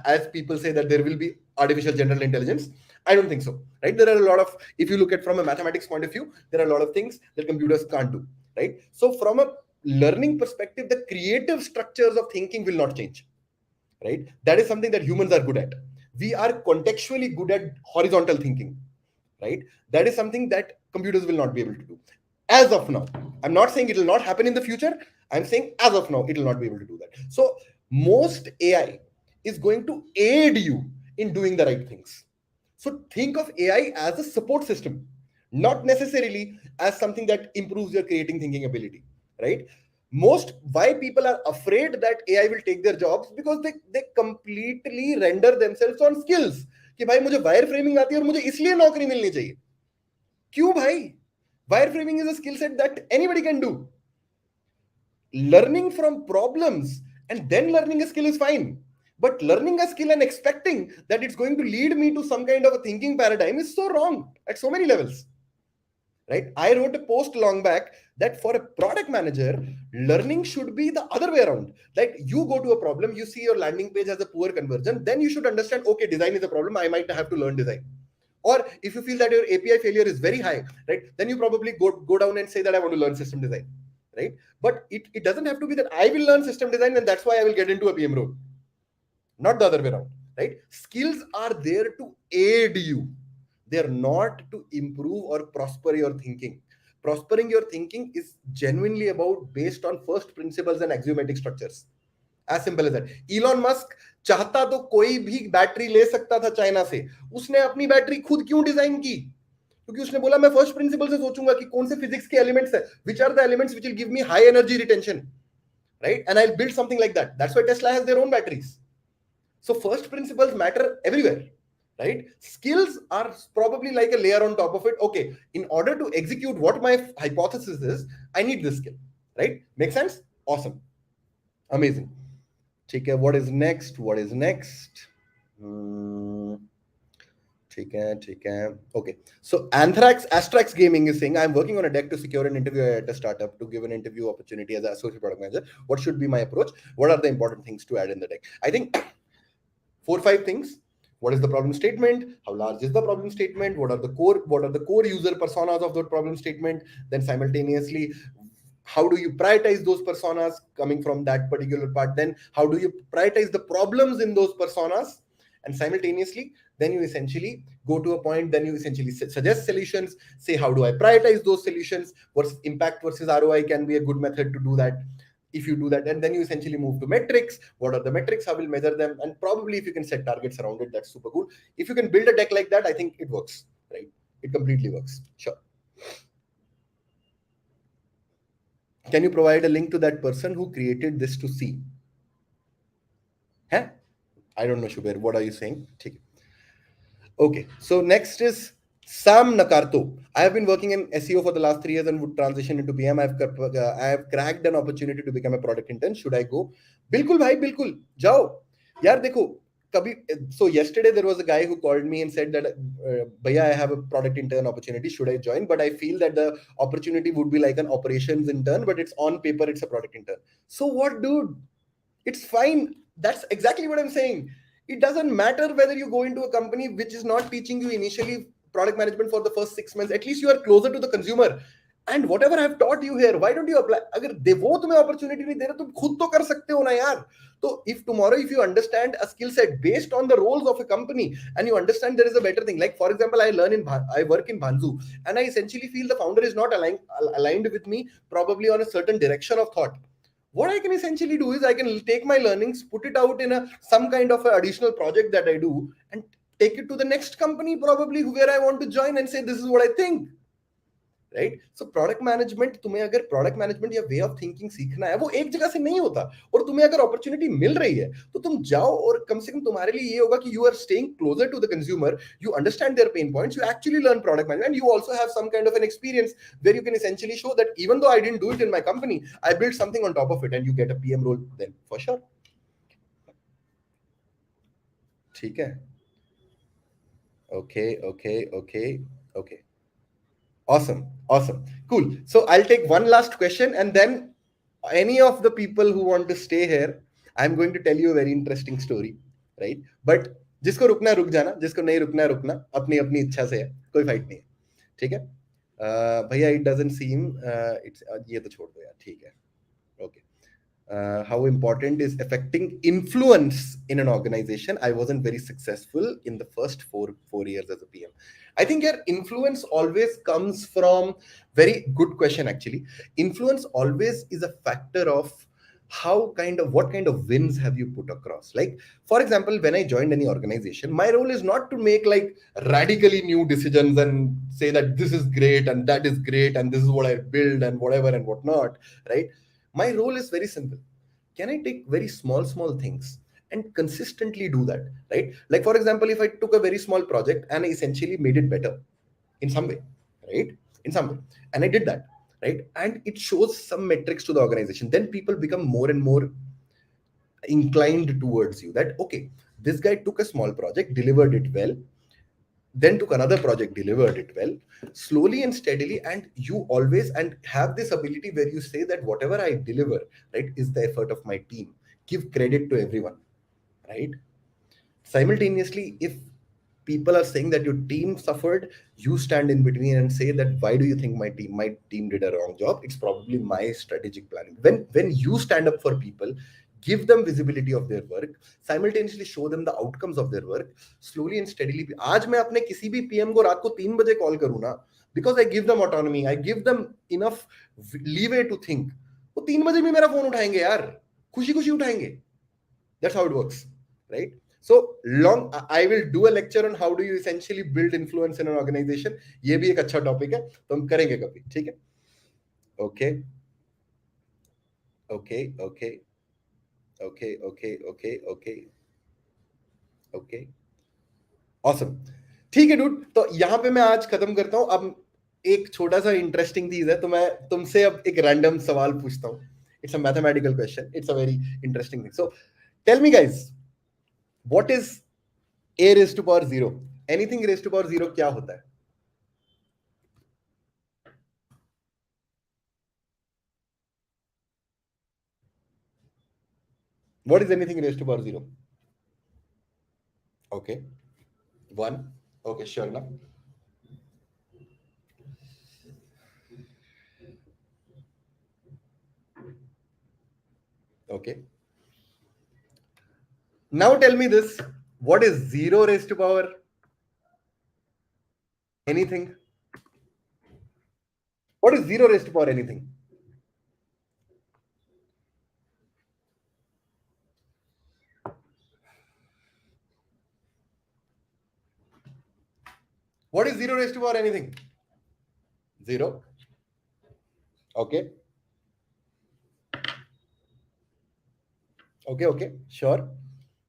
As people say that there will be artificial general intelligence, I don't think so, right? There are a lot of, if you look at from a mathematics point of view, there are a lot of things that computers can't do, right? So from a learning perspective, the creative structures of thinking will not change, right? That is something that humans are good at. We are contextually good at horizontal thinking, right? That is something that computers will not be able to do as of now. I'm not saying it will not happen in the future. I'm saying as of now, it will not be able to do that. So most AI is going to aid you in doing the right things. So think of AI as a support system, not necessarily as something that improves your creating thinking ability, right? Most why people are afraid that AI will take their jobs, because they completely render themselves on skills कि भाई मुझे wire framing आती है और मुझे इसलिए नौकरी मिलनी चाहिए. क्यों भाई? Wire framing is a skill set that anybody can do. Learning from problems and then learning a skill is fine. But learning a skill and expecting that it's going to lead me to some kind of a thinking paradigm is so wrong at so many levels. Right? I wrote a post long back that for a product manager, learning should be the other way around. Like you go to a problem, you see your landing page has a poor conversion, then you should understand, okay, design is a problem. I might have to learn design. Or if you feel that your API failure is very high, right, then you probably go down and say that I want to learn system design, right? But it doesn't have to be that I will learn system design and that's why I will get into a PM role. Not the other way around, right? Skills are there to aid you. They're not to improve or prosper your thinking. Prospering your thinking is genuinely about based on first principles and axiomatic structures. As simple as that. Elon Musk चाहता तो कोई भी battery ले सकता था China से. उसने अपनी बैटरी खुद क्यों डिजाइन की? क्योंकि उसने बोला मैं फर्स्ट प्रिंसिपल से सोचूंगा कि कौन से फिजिक्स के एलिमेंट्स है, which are the elements which will give me high energy retention, right? And I'll build something like that. That's why Tesla has their own batteries. So first principles matter everywhere, right? Skills are probably like a layer on top of it. Okay, in order to execute what my hypothesis is, I need this skill, right? Make sense? Awesome. Amazing. ठीक है, what is next? What is next? ठीक है. Okay. So Astrax Gaming is saying, I'm working on a deck to secure an interview at a startup to give an interview opportunity as an associate product manager. What should be my approach? What are the important things to add in the deck? I think 4 or 5 things. What is the problem statement? How large is the problem statement? What are the core user personas of the problem statement? Then simultaneously, how do you prioritize those personas coming from that particular part? Then how do you prioritize the problems in those personas? And simultaneously, then you essentially go to a point, then you essentially suggest solutions, say how do I prioritize those solutions, what's impact versus ROI can be a good method to do that. If you do that, and then you essentially move to metrics. What are the metrics? How will measure them? And probably if you can set targets around it, that's super cool. If you can build a deck like that, I think it works, right? It completely works. Sure. Can you provide a link to that person who created this to see? Huh? I don't know, Shubher. What are you saying? Okay. So next is Sam Nakarto. I have been working in SEO for the last 3 years and would transition into PM. I have cracked an opportunity to become a product intern. Should I go? बिल्कुल भाई बिल्कुल जाओ यार. देखो कभी, so yesterday there was a guy who called me and said that Bhaiya, I have a product intern opportunity, should I join? But I feel that the opportunity would be like an operations intern, but it's on paper it's a product intern. So what, dude? It's fine. That's exactly what I'm saying. It doesn't matter whether you go into a company which is not teaching you initially product management for the first 6 months. At least you are closer to the consumer. And whatever I've taught you here, why don't you apply? अगर दे वो तुम्हें opportunity नहीं दे रहे, तुम खुद तो कर सकते हो ना यार. So if tomorrow, if you understand a skill set based on the roles of a company, and you understand there is a better thing, like for example, I work in Bhanzu, and I essentially feel the founder is not aligned with me, probably on a certain direction of thought. What I can essentially do is I can take my learnings, put it out in some kind of an additional project that I do, and take it to the next company probably where I want to join and say this is what I think. Right so product management, तुम्हें अगर product management या way of thinking सीखना है, वो एक जगह से नहीं होता, और तुम्हें अगर अपॉर्चुनिटी मिल रही है तो तुम जाओ, और कम से कम तुम्हारे लिए ये होगा कि you are staying closer to the consumer, you understand their pain points, you actually learn product management, you also have some kind of an experience where you can essentially show that even though I didn't do it in my company, I built something on top of it, and you get a PM role then for sure. ठीक है, okay okay okay okay. Awesome, awesome, cool. So I'll take one last question, and then any of the people who want to stay here, I'm going to tell you a very interesting story, right? But जिसको रुकना है रुक जाना, जिसको नहीं रुकना है रुकना, अपनी अपनी इच्छा से है, कोई फाइट नहीं है, ठीक है भैया. It doesn't seem it's ये तो छोड़ दो यार, ठीक है, okay. How important is affecting influence in an organization? I wasn't very successful in the first four years as a PM. I think your influence always comes from, very good question actually. Influence always is a factor of what kind of wins have you put across. Like, for example, when I joined any organization, my role is not to make like radically new decisions and say that this is great and that is great and this is what I build and whatever and whatnot, right? My role is very simple. Can I take very small things and consistently do that, right? Like, for example, if I took a very small project and I essentially made it better in some way, right? In some way, and I did that, right? And it shows some metrics to the organization, then people become more and more inclined towards you, that, okay, this guy took a small project, delivered it well, then took another project, delivered it well, slowly and steadily, and you always and have this ability where you say that whatever I deliver, right, is the effort of my team. Give credit to everyone, right? Simultaneously, if people are saying that your team suffered, you stand in between and say that why do you think my team did a wrong job? It's probably my strategic planning. When you stand up for people, give them visibility of their work, simultaneously show them the outcomes of their work, slowly and steadily. आज मैं अपने किसी भी PM को रात को 3 बजे call करूँ ना, because I give them autonomy, I give them enough leeway to think, वो 3 बजे भी मेरा फोन उठाएंगे यार, खुशी खुशी उठाएंगे. That's how it works, right? So I will do a lecture on how do you essentially build influence in an organization. ये भी एक अच्छा टॉपिक है, तो हम करेंगे कभी, ठीक है? Okay, okay, okay. Okay awesome. ठीक है डूड, तो यहां पे मैं आज खत्म करता हूं. अब एक छोटा सा इंटरेस्टिंग चीज है, तो मैं तुमसे अब एक रैंडम सवाल पूछता हूं. It's a mathematical question, it's a very interesting thing. So tell me guys, what is a raised to power 0? Anything raised to power 0 क्या होता है? What is anything raised to power 0? Okay. 1. Okay, sure enough. Okay. Now tell me this. What is 0 raised to power anything? What is 0 raised to power anything? What is 0 raised to power anything? 0. Okay. Okay, okay, sure.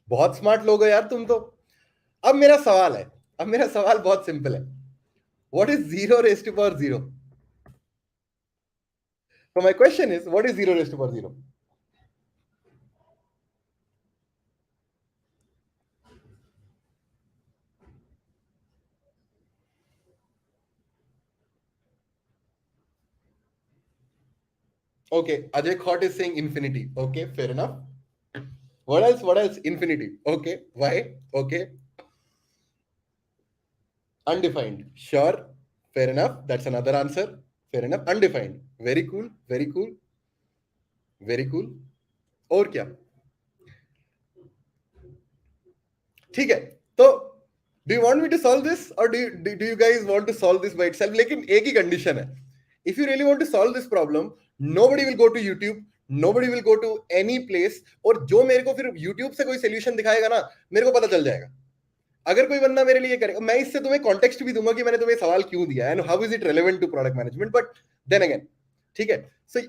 बहुत smart लोग हो यार तुम तो. अब मेरा सवाल बहुत सिंपल है. What is 0 raised to power 0? So my question is, what is 0 raised to power 0? Okay, Ajay Khot is saying infinity. Okay, fair enough. What else? Infinity. Okay, why? Okay. Undefined. Sure. Fair enough. That's another answer. Fair enough. Undefined. Very cool. Very cool. Very cool. और क्या? ठीक है, तो do you want me to solve this, or do you guys want to solve this by itself? लेकिन एक ही condition है. If you really want to solve this problem, nobody will go to YouTube, nobody will go to any place, और जो मेरे को फिर YouTube से कोई solution दिखाएगा ना, मेरे को पता चल जाएगा. अगर कोई बंदा मेरे लिए करेगा, मैं इससे तुम्हें कॉन्टेक्स्ट भी दूंगा कि मैंने तुम्हें सवाल क्यों दिया and how is it relevant to product management, but then again, ठीक है, सो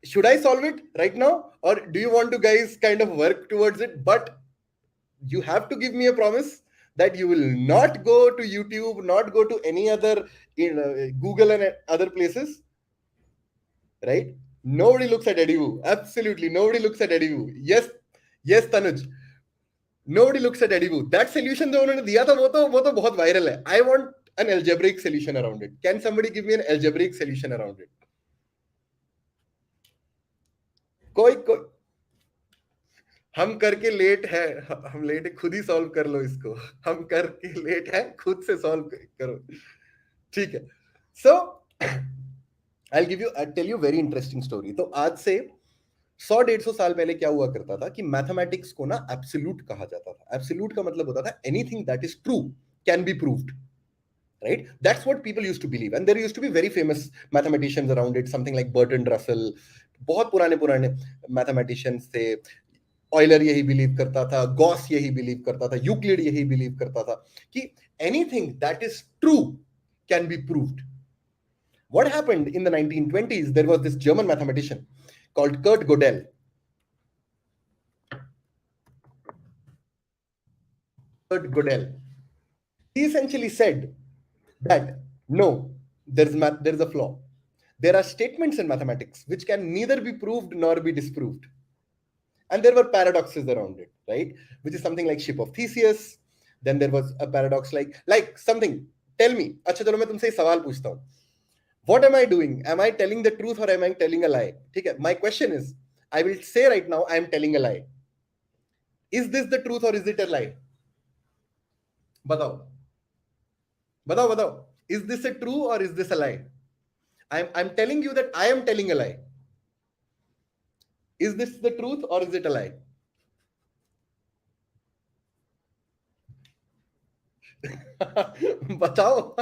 should I solve it right now or do you want to guys kind of work towards it? But you have to give me a promise that you will not go to YouTube, not go to any other Google and other places, right? Nobody looks at Edivu. Absolutely nobody looks at Edivu. Yes Tanuj, nobody looks at Edivu. That solution जो उन्होंने दिया था वो तो बहुत viral है. I want an algebraic solution around it. Can somebody give me an algebraic solution around it? कोई हम करके लेट है, हम लेट है, खुद ही सॉल्व कर लो इसको. हम करके लेट है, खुद से सॉल्व करो. ठीक है. So I give you, I tell you very interesting story. तो आज से 100-150 साल पहले क्या हुआ करता था कि मैथमेटिक्स को ना एब्सोल्यूट कहा जाता था. एब्सोल्यूट का मतलब होता था anything that is true can be proved, right? That's what people used to believe, and there used to be very famous mathematicians around it, something like Bertrand Russell. बहुत पुराने पुराने मैथमेटिशियंस थे. ऑयलर यही believe करता था, Gauss यही believe करता था, यूक्लिड यही बिलीव करता था कि anything that is true can be proved. What happened in the 1920s? There was this German mathematician called Kurt Gödel. He essentially said that no, there's a flaw. There are statements in mathematics which can neither be proved nor be disproved. And there were paradoxes around it, right? Which is something like ship of Theseus. Then there was a paradox like something. Tell me, अच्छा चलो मैं तुमसे एक सवाल पूछता हूँ. What am I doing? Am I telling the truth or am I telling a lie? ठीक है. My question is, I will say right now, I am telling a lie. Is this the truth or is it a lie? बताओ. Is this a true or is this a lie? I'm telling you that I am telling a lie. Is this the truth or is it a lie? बताओ.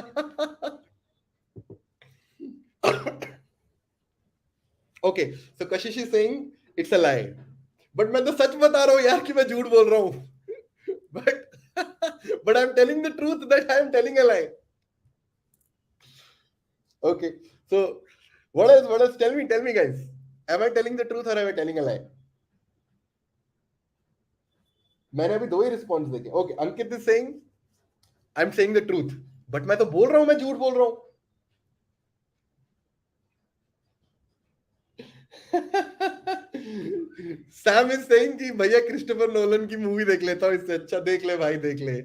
Okay, so Kashish is saying it's a lie. But मैं तो सच बता रहा हूँ यार कि मैं झूठ बोल रहा हूँ. But I'm telling the truth that I'm telling a lie. Okay, so what else? Tell me guys. Am I telling the truth or am I telling a lie? मैंने अभी दो ही रिस्पॉन्स देखे. Okay, Ankit is saying I'm saying the truth. But मैं तो बोल रहा हूँ मैं झूठ बोल रहा हूँ. Sam is saying कि भैया क्रिस्टोफर नोलन की मूवी देख लेता हूँ इससे अच्छा. देख ले भाई, देख ले.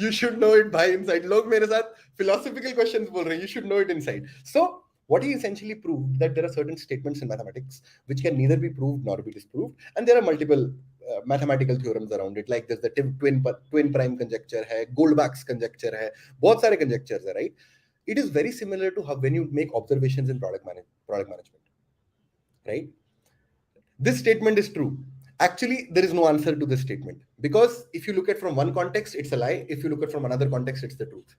You should know it by inside. लोग मेरे साथ philosophical questions बोल रहे हैं. You should know it inside. So what he essentially proved that there are certain statements in mathematics which can neither be proved nor be disproved, and there are multiple mathematical theorems around it. Like there's the twin prime conjecture है, Goldbach's conjecture है, बहुत सारे conjectures है, right? It is very similar to how when you make observations in product management, right? This statement is true. Actually, there is no answer to this statement because if you look at from one context, it's a lie. If you look at from another context, it's the truth,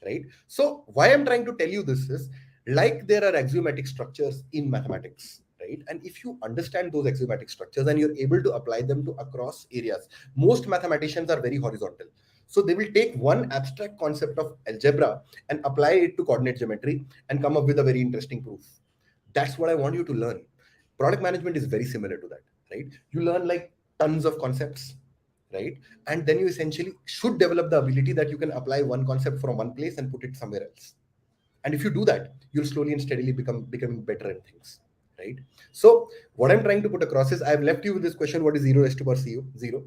right? So why I'm trying to tell you this is like there are axiomatic structures in mathematics, right? And if you understand those axiomatic structures and you're able to apply them to across areas, most mathematicians are very horizontal. So they will take one abstract concept of algebra and apply it to coordinate geometry and come up with a very interesting proof. That's what I want you to learn. Product management is very similar to that, right? You learn like tons of concepts, right? And then you essentially should develop the ability that you can apply one concept from one place and put it somewhere else. And if you do that, you'll slowly and steadily becoming better in things, right? So what I'm trying to put across is I've left you with this question: what is 0 raised to power 0?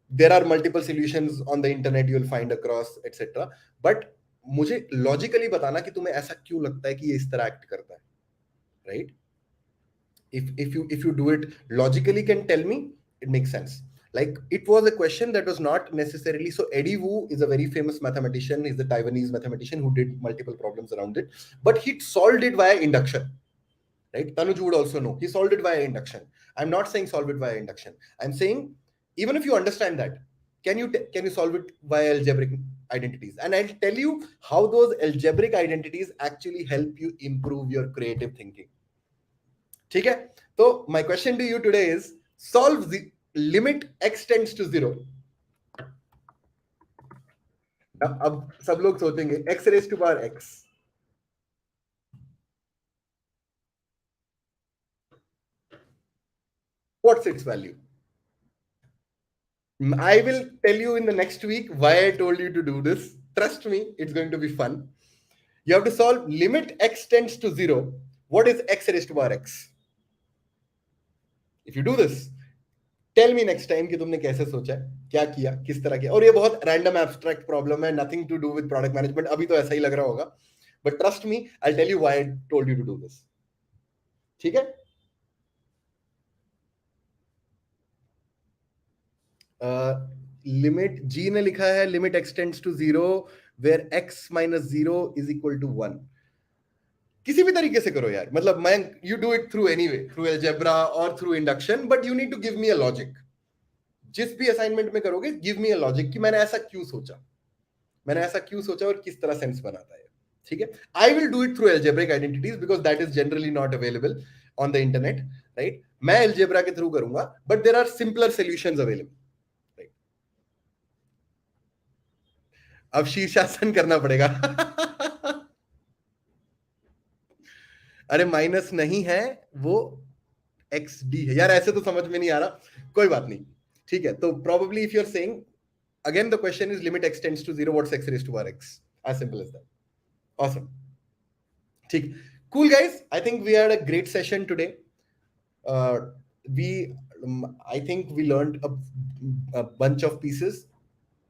There are multiple solutions on the internet you'll find across, etc. But मुझे logically बताना कि तुम्हें ऐसा क्यों लगता है कि ये इस तरह act करता है, right? If you do it logically, can tell me, it makes sense. Like it was a question that was not necessarily. So Eddie Wu is a very famous mathematician. He's a Taiwanese mathematician who did multiple problems around it, but he solved it via induction, right? Tanuj would also know he solved it via induction. I'm not saying solve it via induction. I'm saying even if you understand that, can you solve it via algebraic identities? And I'll tell you how those algebraic identities actually help you improve your creative thinking. ठीक है. तो my question to you today is solve the limit x tends to 0. अब सब लोग सोचेंगे x raised to power x. What's its value? I will tell you in the next week why I told you to do this. Trust me, it's going to be fun. You have to solve limit x tends to 0. What is x raised to power x? If you do this, tell me next time कि तुमने कैसे सोचा है, क्या किया, किस तरह किया. और ये बहुत रैंडम एब्स्ट्रैक्ट प्रॉब्लम है, nothing to do with product management. अभी तो ऐसा ही लग रहा होगा, but trust me, I tell you why I told you to do this. ठीक है. लिमिट जी ने लिखा है limit x tends to 0 where x minus 0 is equal to 1. किसी भी तरीके से करो यार, मतलब मैं you do it through anyway, through algebra और through induction, but you need to give me a logic. जिस भी असाइनमेंट में करोगे, गिव मी अ लॉजिक कि मैंने ऐसा क्यों सोचा, मैंने ऐसा क्यों सोचा और किस तरह सेंस बनाता है. ठीक है. I will do it through algebraic identities because that is generally not available on the internet, right. मैं अलजेब्रा के थ्रू करूंगा, but there are simpler solutions available. अब शीर्षासन करना पड़ेगा. अरे माइनस नहीं है, वो एक्स डी है यार. ऐसे तो समझ में नहीं आ रहा, कोई बात नहीं. ठीक है. तो probably if you're saying again the question is limit x tends to 0, what's x raised to power x? As simple as that. Awesome. ठीक. Cool guys, I think we had a great session today. I think we learned a bunch of pieces.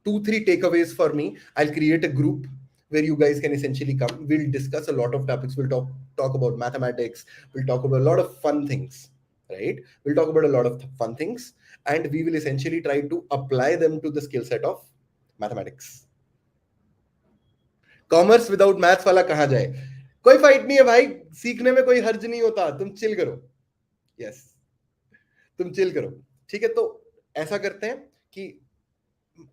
2-3 takeaways for me. I'll create a group where you guys can essentially come. We'll discuss a lot of topics. We'll talk about mathematics. We'll talk about a lot of fun things, right? We'll talk about a lot of fun things, and we will essentially try to apply them to the skill set of mathematics. Commerce without maths वाला कहाँ जाए? कोई fight नहीं है भाई, सीखने में कोई हर्ज नहीं होता. तुम चिल करो. यस, तुम चिल करो. ठीक है. तो ऐसा करते हैं कि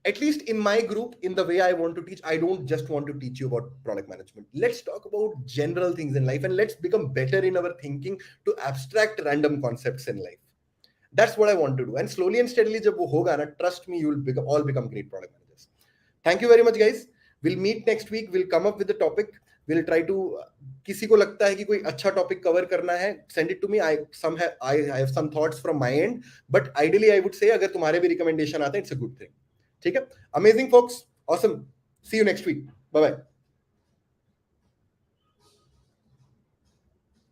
at least in my group, in the way I want to teach, I don't just want to teach you about product management. Let's talk about general things in life, and let's become better in our thinking to abstract random concepts in life. That's what I want to do. And slowly and steadily jab wo hoga na, trust me, you will all become great product managers. Thank you very much guys. We'll meet next week. We'll come up with the topic. We'll try to किसी को लगता है कि कोई अच्छा topic cover करना है, send it to me. I have some thoughts from my end, but ideally I would say अगर तुम्हारे भी रिकमेंडेशन आते हैं, it's a good thing. ठीक है. Amazing folks, awesome. See you next week. Bye bye.